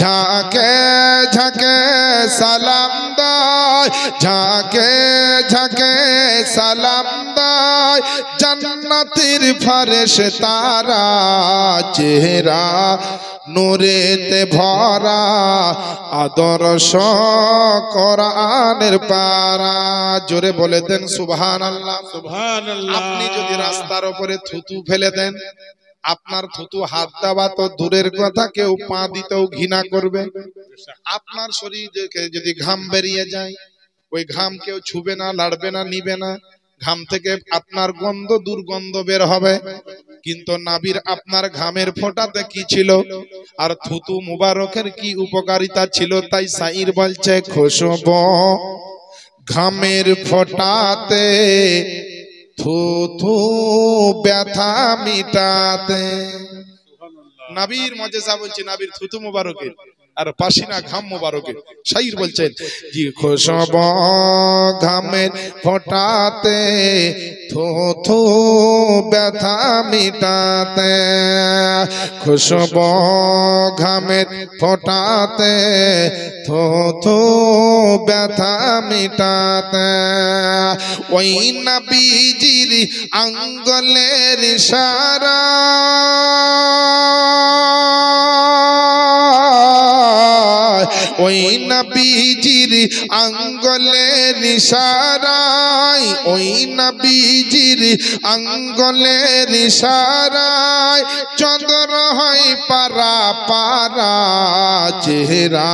ঝাঁকে ঝাঁকে সালাম দায়, ঝাঁকে ঝাঁকে সালাম দায়, জান্নাতের ফেরেশতারা। চেহারা নূরেতে ভরা, আদর্শ কোরআনের পারা। জোরে বলে দেন সুবহানাল্লাহ সুবহানাল্লাহ। আপনি যদি রাস্তার উপরে থুতু ফেলে দেন, আপনার থুতু হাত দেওয়া তো দূরের কথা, কেউ পা দিতেও ঘৃণা করবে। আপনার শরীর থেকে যদি ঘাম বেরিয়ে যায়, ওই ঘাম কেউ ছুবে না, লাড়বে না, নিবে না। ঘাম থেকে আপনার গন্ধ, দুর্গন্ধ বের হবে, কিন্তু নাবির আপনার ঘামের ফোঁটাতে কি ছিল, আর থুতু মুবারকের কি উপকারিতা ছিল। তাই শাইর বলছে খুশবু ঘামের ফোঁটাতে, থুথু ব্যথা মিটাতে। নবীর মজেজা বলছে, নবীর থুতু মুবারকের আর পাসিনা ঘাম মুবারকের। শাইর বলছেন জি খুশবু ঘামের ফোঁটাতে, থুথু ব্যথা মিটাতে, খুশবু ঘামের ফোঁটাতে, থুথু ব্যথা মিটাতে। ওই নবীজির আঙ্গুলের ইশারা, ওই নবীজির আঙ্গুলের ইশারায়, ওই নবীজির আঙ্গুলের ইশারায় চন্দ্র হয় পারা পারা। চেহারা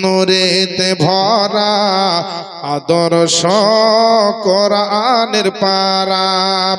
নূরেতে ভরা, আদর্শ কোরআনের পারা।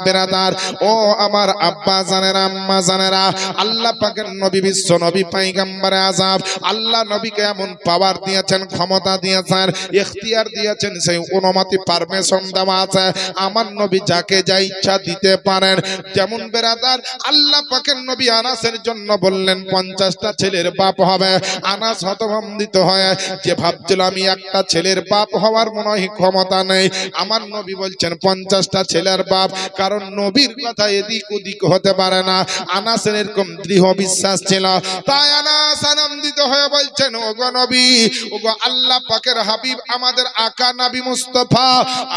বেরাদার ও আমার আব্বা জানেরা, আম্মা জানেরা, আল্লাহ পাকের নবী, বিশ্ব নবী, পয়গম্বরে আযম, আল্লাহ নবীকে এমন পাওয়ার দিয়েছেন, ক্ষমতা দিয়েছেন, ইখতিয়ার দিয়েছেন, সেই অনুমতি পারমিশন দেওয়া আছে। আমার নবী যাকে যা ইচ্ছা দিতে পারেন। যেমন বেরাদার আল্লাহ পাকের নবী আনাসের জন্য বললেন 50টা ছেলের বাপ হবে। আনাস হতভম্বিত হয়ে যে ভাবছিল আমি একটা ছেলের বাপ হওয়ার মনে হয় ক্ষমতা নেই, আমার নবী বলছেন 50টা ছেলের বাপ, কারণ নবীর কথা এদিক ওদিক হতে পারে না। আনাসের এরকম দৃঢ় বিশ্বাস ছিল। তাই আনাস আনন্দিত হয়ে বলছেন, ওগো নবী, ওগো আল্লাহ পাকের হাবিব, আমাদের আকা নবী মুস্তাফা,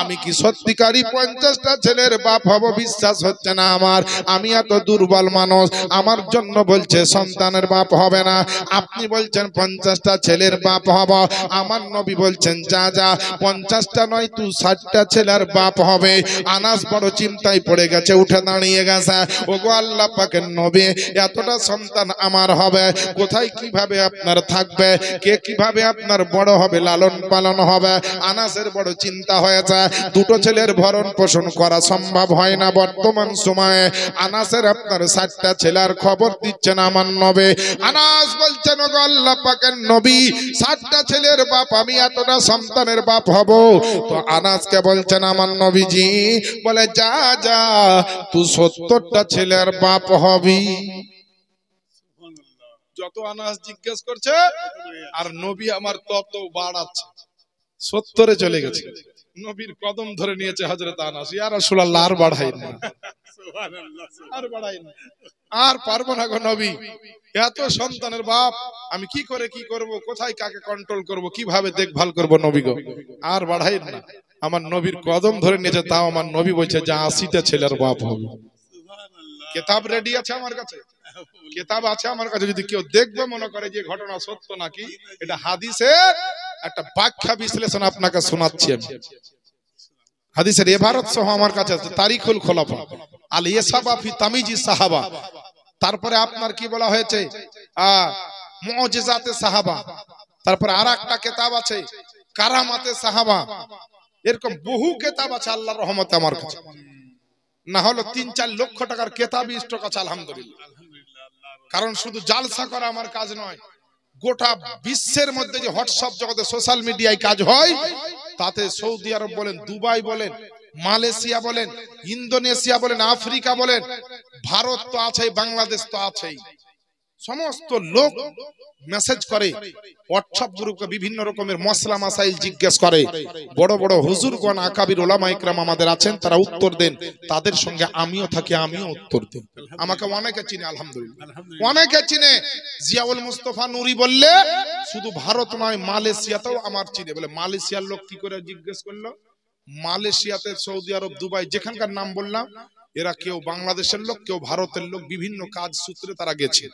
আমি কি সত্যিকারই 50টা ছেলের বাপ হব? বিশ্বাস হচ্ছে না আমার, আমি এত দুর্বল মানুষ, আমার জন্য বলছে সন্তানের বাপ হবে না। আপনি বলছেন 50টা ছেলের বাপ হব, আমার নবী বলছেন যা যা 50টা নয় তুই 60টা ছেলের বাপ হবে। আনাস বড় চিন্তায় পড়ে গেছে, উঠে দাঁড়িয়ে গেছে। ওগো আল্লাহ পাকের নবী, এতটা সন্তান আমার হবে, কোথায় কিভাবে আপনার থাকবে, কে কিভাবে আপনার বড় হবে, লালন পালন হবে? আনাসের বড় চিন্তা হয়েছে। দুটো ছেলের ভরণ পোষণ করা সম্ভব হয় না বর্তমান সময়ে। আনাসের আপনার 60টা ছেলের খবর দিচ্ছেন আমার নবী। আনাস বলছেন, গো আল্লাহ পাকের নবী 7টা ছেলের বাপ, আমি এতটা সন্তানের বাপ হব। তো আনাসকে বলছেন আমার নবীজি বলে যা যা তুই 70টা ছেলের বাপ হবি। যত আনাস জিজ্ঞেস করছে আর নবী আমার তত বাড়াচ্ছে, 70-এ চলে গেছে। নবীর কদম ধরে নিয়েছে হযরত আনাস, ইয়া রাসূলুল্লাহ আর বাড়াই না, আর বাড়াই না, আর পারবো না গো নবী, এত সন্তানের বাপ আমি কি করে কি করব, কোথায় কাকে কন্ট্রোল করব, কিভাবে দেখভাল করব নবী গো, আর বাড়াই না। আমার নবীর কদম ধরে নিয়েছে, তাও আমার নবী বলছে যে 80টা ছেলের বাপ হবে। কিতাব রেডি আছে আমার কাছে, কিতাব আছে আমার কাছে, যদি কেউ দেখবে মনে করে যে ঘটনা সত্য নাকি, এটা হাদিসের একটা ব্যাখ্যা বিশ্লেষণ আপনাকে শোনাচ্ছি আমি। হাদিসের ইবারত সহ আমার কাছে আছে, তারিখুল খুলাফা আল ইসাবা ফি তামিজি সাহাবা, তারপরে আপনার কি বলা হয়েছে মুজিজাতে সাহাবা, তারপরে আরেকটা কিতাব আছে কারামাতে সাহাবা, এরকম বহু কিতাব আছে আল্লাহর রহমতে আমার কাছে। না হলো 3-4 লক্ষ টাকার কিতাবই স্টক আছে আলহামদুলিল্লাহ। কারণ শুধু জালসা করা আমার কাজ নয়, গোটা বিশ্বের মধ্যে যে হোয়াটসঅ্যাপ জগতে সোশ্যাল মিডিয়ায় কাজ হয়, তাতে সৌদি আরব বলেন, দুবাই বলেন, মালয়েশিয়া বলেন, ইন্দোনেশিয়া বলেন, আফ্রিকা বলেন, ভারত তো আছেই, বাংলাদেশ তো আছেই, সমস্ত লোক মেসেজ করে, হোয়াটসঅ্যাপ গ্রুপে বিভিন্ন রকমের মশলা মাসাইল জিজ্ঞেস করে। বড় বড় হুজুরগণ আকাবির ওলামা ইকরাম আমাদের আছেন, তারা উত্তর দেন, তাদের সঙ্গে আমিও থাকি, আমিও উত্তর দেই। আমাকে অনেকে চিনে আলহামদুলিল্লাহ, অনেকে চিনে। জিয়াউল মুস্তাফা নুরি বললে শুধু ভারত নয়, মালয়েশিয়াতেও আমার চিনে। বলে মালয়েশিয়ার লোক কি করে জিজ্ঞেস করলো? মালয়েশিয়াতে, সৌদি আরব, দুবাই, যেখানকার নাম বললাম, এরা কেউ বাংলাদেশের লোক, কেউ ভারতের লোক, বিভিন্ন কাজ সূত্রে তারা গেছে।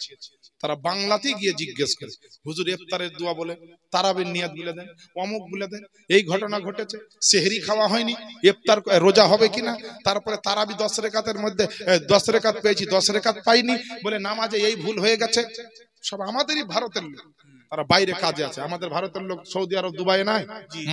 তারা বাংলাতে গিয়ে জিজ্ঞেস করে, হুজুর ইফতারের দোয়া বলে, তারাবির নিয়াত বলে দেন, অমুক বলে দেন, এই ঘটনা ঘটেছে, সেহরি খাওয়া হয়নি, ইফতার রোজা হবে কিনা, তারপরে তারাবি 10 রাকাতের মধ্যে 10 রাকাত পেয়েছি, 10 রাকাত পাইনি, বলে নামাজে এই ভুল হয়ে গেছে। সব আমাদেরই ভারতের লোক, তারা বাইরে কাজে আছে। আমাদের ভারতের লোক সৌদি আরব, দুবাই নাই,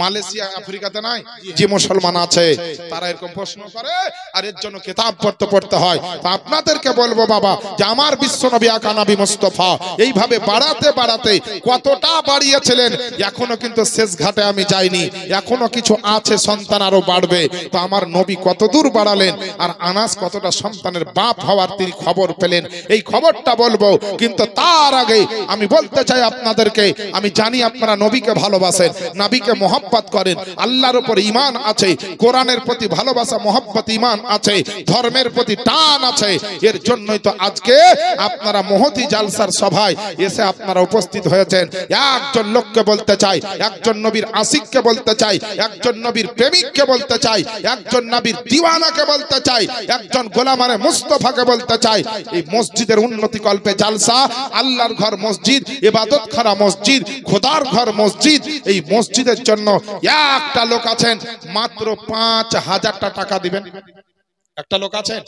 মালয়েশিয়া, আফ্রিকাতে নাই, যে মুসলমান আছে তারা এরকম প্রশ্ন করে, আর এর জন্য কিতাব পড়তে হয়। তো আপনাদেরকে বলবো বাবা, যে আমার বিশ্বনবী আকা নবী মুস্তাফা এইভাবে বাড়াতে বাড়াতে কতটা বাড়িয়েছিলেন, এখনো কিন্তু শেষ ঘাটে আমি যাইনি, এখনো কিছু আছে, সন্তান আরো বাড়বে। তো আমার নবী কত দূর বাড়ালেন, আর আনাস কতটা সন্তানের বাপ হওয়ার তিনি খবর পেলেন, এই খবরটা বলবো। কিন্তু তার আগে আমি বলতে চাই আপনাদের, আমি জানি আপনারা নবীকে ভালোবাসেন, নবীকে মহব্বত করেন, আল্লাহর উপর ঈমান আছে, কোরআনের প্রতি ভালোবাসা, মহব্বত, ঈমান আছে, ধর্মের প্রতি টান আছে। এর জন্যই তো আজকে আপনারা মহতি জালসার সভায় এসে আপনারা উপস্থিত হয়েছেন। একজন লোককে বলতে চাই, একজন নবীর আশিককে বলতে চাই, একজন নবীর প্রেমিককে বলতে চাই, একজন নবীর দিওয়ানাকে বলতে চাই, একজন গোলামারে মুস্তাফাকে বলতে চাই, এই মসজিদের উন্নতি কল্পে জালসা, আল্লাহর ঘর মসজিদ, ইবাদত খানা মসজিদ, খোদার ঘর মসজিদ, এই মসজিদের জন্য একটা লোক আছেন মাত্র 5000 টাকা দিবেন। একটা লোক আছেন,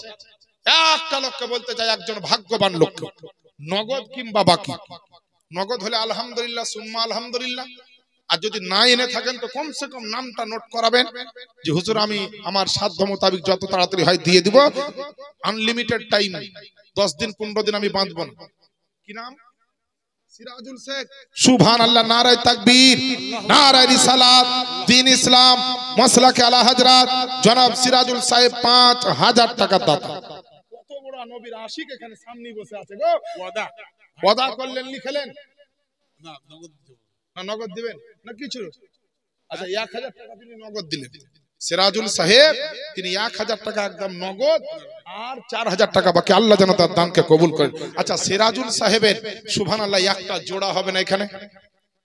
একটা লোককে বলতে চাই, একজন ভাগ্যবান লোক, নগদ কিংবা বাকি। নগদ হলে আলহামদুলিল্লাহ, সুম্মা আলহামদুলিল্লাহ, আর যদি না এনে থাকেন তো কমসে কম নামটা নোট করাবেন, যে হুজুর আমি আমার সাধ্য মোতাবেক যত তাড়াতাড়ি হয় দিয়ে দিব, আনলিমিটেড টাইম, 10 দিন 15 দিন আমি বাঁধবো না। কি নাম? সিরাজুল শেখ। সুবহানাল্লাহ, নারায়ে তাকবীর, নারায়ে রিসালাত, দ্বীন ইসলাম, মাসলাকে আলা হযরত জনাব সিরাজুল সাহেব 5000 টাকা দাতা। কত বড় নবীর আশিক এখানে সামনে বসে আছে গো। ওয়াদা করলেন, লিখলেন না? নগদ দিবেন না কিছু? আচ্ছা, 1000 টাকা তিনি নগদ দিলেন। সিরাজুল সাহেব তিনি 1000 টাকা একদম নগদ, আর 4000 টাকা বাকি। আল্লাহ যেন তার দানকে কবুল করেন। আচ্ছা, সিরাজুল সাহেবের সুবহানাল্লাহ একটা জোড়া হবে না এখানে?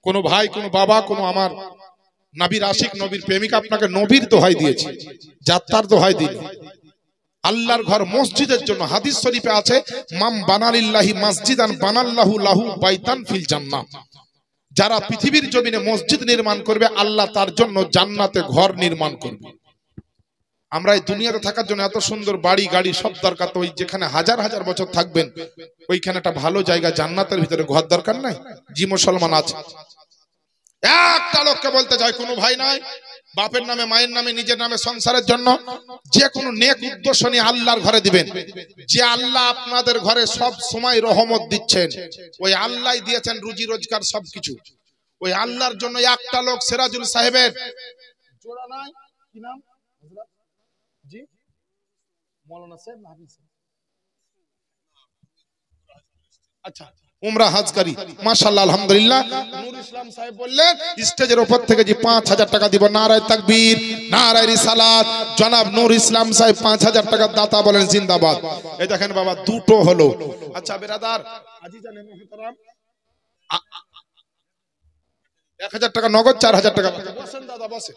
কোন ভাই, কোন বাবা, কোন আমার নবীর আশিক, নবীর প্রেমিক আপনাকে নবীর দোহাই দিয়েছে, যাত্রার দোহাই দিন। আল্লাহর ঘর মসজিদের জন্য হাদিস শরীফে আছে, মাম বানালিল্লাহি মসজিদান বানাল্লাহু লাহু বাইতান ফিল জান্নাহ। যারা পৃথিবীর জমিনে মসজিদ নির্মাণ করবে, আল্লাহ তার জন্য জান্নাতে ঘর নির্মাণ করবে। আমরা এই দুনিয়াতে থাকার জন্য এত সুন্দর বাড়ি গাড়ি সব দরকার, তো ওই যেখানে হাজার হাজার বছর থাকবেন ওইখানে একটা ভালো জায়গা জান্নাতের ভিতরে ঘর দরকার নাই? জি মুসলমান আছে। একটা লোককে বলতে চাই, কোনো ভাই নাই, বাপের নামে, মায়ের নামে, নিজের নামে, সংসারের জন্য যে কোনো নেক উদ্দেশ্য নিয়ে আল্লাহর ঘরে দিবেন। যে আল্লাহ আপনাদের ঘরে সব সময় রহমত দিচ্ছেন, ওই আল্লাহ দিয়েছেন রুজি রোজগার সবকিছু। ওই আল্লাহর জন্য একটা লোক সিরাজুল সাহেবের জোড়া নাই, কি নাম জি মৌলানা সাহেব না হাফিজ, আচ্ছা উমরা হাজকারী, মাশাআল্লাহ আলহামদুলিল্লাহ। নূর ইসলাম সাহেব বললেন স্টেজের উপর থেকে যে 5000 টাকা দিব, নারায়ে তাকবীর, নারায়ে রিসালাত। জনাব নূর ইসলাম সাহেব 5000 টাকা দাতা বলেন জিন্দাবাদ। এই দেখেন বাবা দুটো হলো। আচ্ছা বেরাদার আজিজান মুহতারাম, 1000 টাকা নগদ, 4000 টাকা বসেন দাদা বসেন।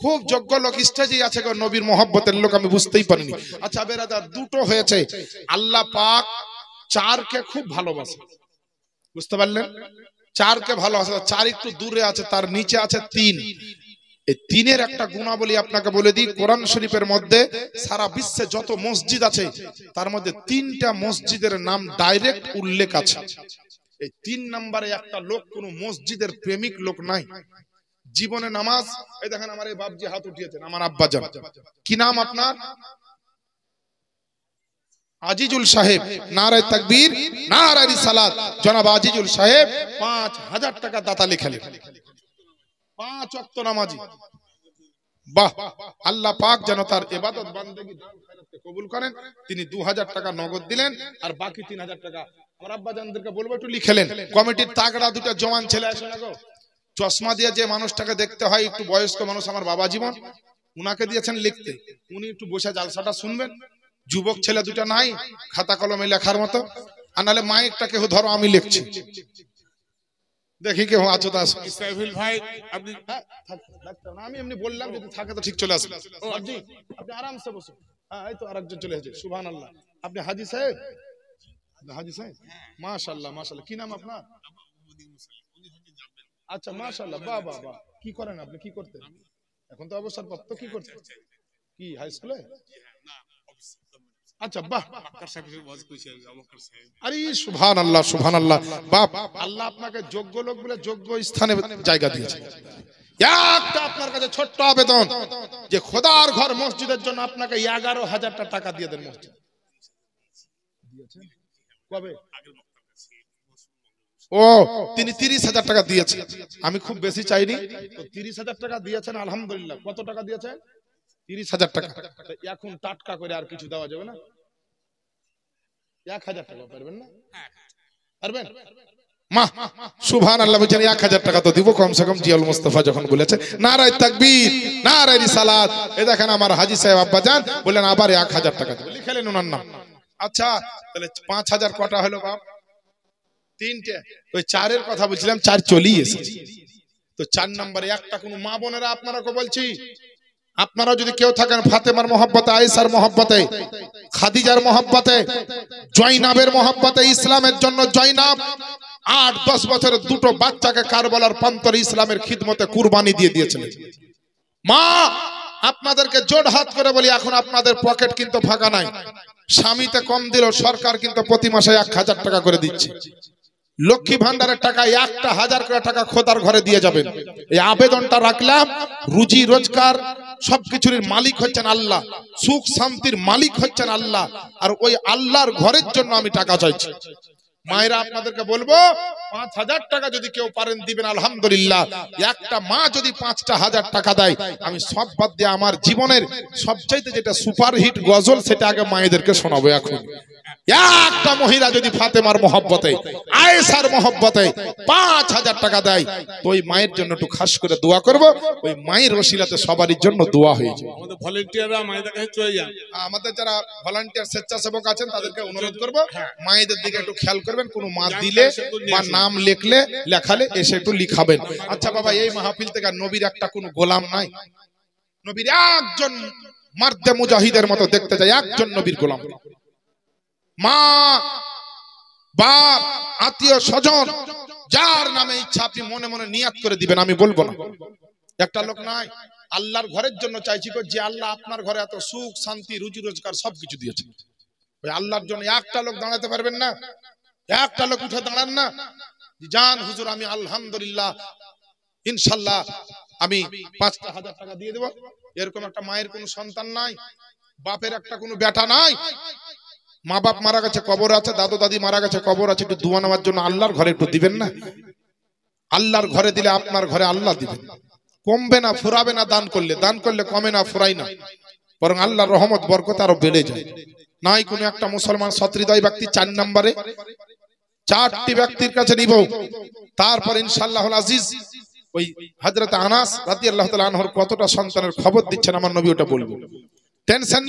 খুব যোগ্য লোক স্টেজে আছে গো, নবীর মহব্বতের লোক, আমি বুঝতেই পারিনি। আচ্ছা বেরাদার দুটো হয়েছে। আল্লাহ পাক চারকে খুব ভালোবাসে, বুঝতে পারলেন? চারকে ভালোবাসে। চার একটু দূরে আছে, তার নিচে আছে তিন। এই তিনের একটা গুণাবলী আপনাকে বলে দিই। কোরআন শরীফের মধ্যে সারা বিশ্বে যত মসজিদ আছে তার মধ্যে 3টা মসজিদের নাম ডাইরেক্ট উল্লেখ আছে। এই 3 নম্বরে একটা লোক, কোন মসজিদের প্রেমিক লোক নাই। জীবনে নামাজ, এই দেখেন আমার এই বাপজি হাত উঠিয়েছেন, আমার আব্বাজান। কি নাম আপনার? আজিজুল সাহেব, নারায়ে তাকবীর, নারায়ে রিসালাত। জনাব আজিজুল সাহেব 5000 টাকা দাতা লিখলেন। 5 ওয়াক্ত নামাজি। বাহ, আল্লাহ পাক যেন তার ইবাদত বান্দেগী দান খয়রাতকে কবুল করেন। তিনি 2000 টাকা নগদ দিলেন, আর বাকি 3000 টাকা আমার আব্বাজানদেরকে বলবো একটু লিখলেন। কমিটির তাগড়া দুটো জওয়ান ছেলে আসে না গো, চশমা দিয়ে যে মানুষটাকে দেখতে হয়, একটু বয়স্ক মানুষ, আমার বাবা জীবন, উনাকে দিয়েছেন লিখতে। উনি একটু বসে জালসাটা শুনবেন। যুবক ছেলে দুটো নাই খাতা কলমে লেখার মতো, আর নাহলে মাইকটা কেউ ধরো, আমি লিখছি, দেখি কেউ আছো। তা সাইফুল ভাই আপনি আমি এমনি বললাম, যদি থাকে তো ঠিক চলে আসবে। আপনি আরামসে বসুন। হ্যাঁ এই তো আরেকজন চলে এসেছে, সুবহানাল্লাহ। আপনি হাজী সাহেব? হাজী সাহেব, মাশাআল্লাহ মাশাআল্লাহ। কি নাম আপনার? আচ্ছা মাশাআল্লাহ, বাহ বাহ বাহ। কি করেন আপনি? কি করতেন? এখন তো অবসরপ্রাপ্ত। কি করতেন? কি হাই স্কুলে? আচ্ছা বাহ, আরে সুবহানাল্লাহ সুবহানাল্লাহ। বাপ, আল্লাহ আপনাকে যোগ্য লোক বলে যোগ্য স্থানে জায়গা দিয়েছে। একটা আপনার কাছে ছোট্ট আবেদন, যে খোদার ঘর মসজিদের জন্য আপনাকে 11,000 টাকা দিয়ে দেন। মসজিদ দিয়েছেন কবে? ও তিনি 30,000 টাকা দিয়েছেন। আমি খুব বেশি চাইনি, তো 30,000 টাকা দিয়েছেন, আলহামদুলিল্লাহ। কত টাকা দিয়েছেন? 30,000 টাকা। এখন টাটকা করে আর কিছু দেওয়া যাবে না? 1000 টাকা পারবেন না? পারবেন? মা সুবহানাল্লাহ বলেন 1000 টাকা তো দিব কমসে কম। জিয়াউল মুস্তাফা যখন বলেছে নারায়ে তাকবীর, নারায়ে রিসালাত, এই দেখেন আমার হাজী সাহেব আব্বাজান বললেন আবার 1000 টাকা দেব, লিখলেন ওনার নাম। আচ্ছা তাহলে 5000 কটা হলো বাপ? 3টে। ওই 4-এর কথা বলছিলাম, 4 চলেই এসেছে। তো 4 নম্বরে একটা কোন মা বোনেরা আপনারাকে বলছি, আপনারা যদি কেউ থাকেন ফাতেমার মহব্বতে, আয়েশার মহব্বতে, খাদিজার মহব্বতে, জয়নাবের মহব্বতে, ইসলামের জন্য জয়নাব 8-10 বছরের দুটো বাচ্চাকে কারবালার প্রান্তরে ইসলামের খিদমতে কুরবানি দিয়ে দিয়েছিলেন। মা আপনাদেরকে জোড় হাত করে বলি, এখন আপনাদের পকেট কিন্তু ফাঁকা নাই। স্বামীতে কম দিল, সরকার কিন্তু প্রতি মাসে 1000 টাকা করে দিচ্ছে। লক্ষ্মী ভান্ডারের টাকা 1000 করে টাকা খোদার ঘরে দিয়ে যাবেন। এই আবেদনটা রাখলাম। রুজি রোজগার সবকিছুর মালিক হচ্ছেন আল্লাহ, সুখ শান্তির মালিক হচ্ছেন আল্লাহ, আর ওই আল্লাহর ঘরের জন্য আমি টাকা চাইছি। মায়েরা আপনাদেরকে বলবো 5000 টাকা যদি কেউ পারেন দিবেন, আলহামদুলিল্লাহ। একটা মা যদি 5,000 টাকা দেয়, আমি সব বাদ দিয়ে আমার জীবনের সবচাইতে যেটা সুপারহিট গজল সেটা আগে মায়েদেরকে শোনাবো। এখন একটা মহিলা যদি ফাতেমার মহব্বতে, আয়েশার মহব্বতে 5000 টাকা দেয়, তো ওই মায়ের জন্য একটু খাস করে দোয়া করব। ওই মায়ের ওসিলাতে সবারই জন্য দোয়া হয়ে যাবে। আমাদের ভলান্টিয়াররা মায়েদের কাছে চলে যান। আমাদের যারা ভলান্টিয়ার স্বেচ্ছাসেবক আছেন তাদেরকে অনুরোধ করব, মায়েদের দিকে একটু খেয়াল করবেন। কোনো মা দিলে বা নাম লিখলে লেখালে এসে একটু লিখাবেন। আচ্ছা বাবা, এই মাহফিল থেকে নবীর একটা কোনো গোলাম নাই? নবীর একজন মার্দে মুজাহিদের মতো দেখতে যায়, একজন নবীর গোলাম। মা বাপ আত্মীয় স্বজন যার নামে ইচ্ছা আপনি মনে মনে নিয়াত করে দিবেন, আমি বলবো না। একটা লোক নাই আল্লাহর ঘরের জন্য চাইছি, যে আল্লাহ আপনার ঘরে এত সুখ শান্তি রুজি রোজগার সবকিছু দিয়েছে, ওই আল্লাহর জন্য একটা লোক দাঁড়াতে পারবেন না? একটা লোক উঠে দাঁড়ান না, জান হুজুর আমি আলহামদুলিল্লাহ ইনশাল্লাহ আমি 5,000 টাকা দিয়ে দেবো। এরকম একটা মায়ের কোনো সন্তান নাই, বাপের একটা কোনো বেটা নাই, মা বাপ মারা গেছে কবর আছে, দাদু দাদি মারা গেছে কবর আছে, একটু দোয়া নেওয়ার জন্য আল্লাহর ঘরে একটু দিবেন না? আল্লাহর ঘরে দিলে আপনার ঘরে আল্লাহ দিবেন, কমবে না ফুরাবে না। দান করলে কমে না ফুরাই না, বরং আল্লাহর রহমত বরকত আরো বেড়ে যায়। নাই কোনো একটা মুসলমান সৎহৃদয় ব্যক্তি 4 নম্বরে 4টি ব্যক্তির কাছে নিব, তারপর ইনশাআল্লাহুল আজিজ ওই হযরত আনাস রাদিয়াল্লাহু তাআলা আনহুর কতটা সন্তানের খবর দিচ্ছেন আমার নবী ওটা বলবো। টেনশন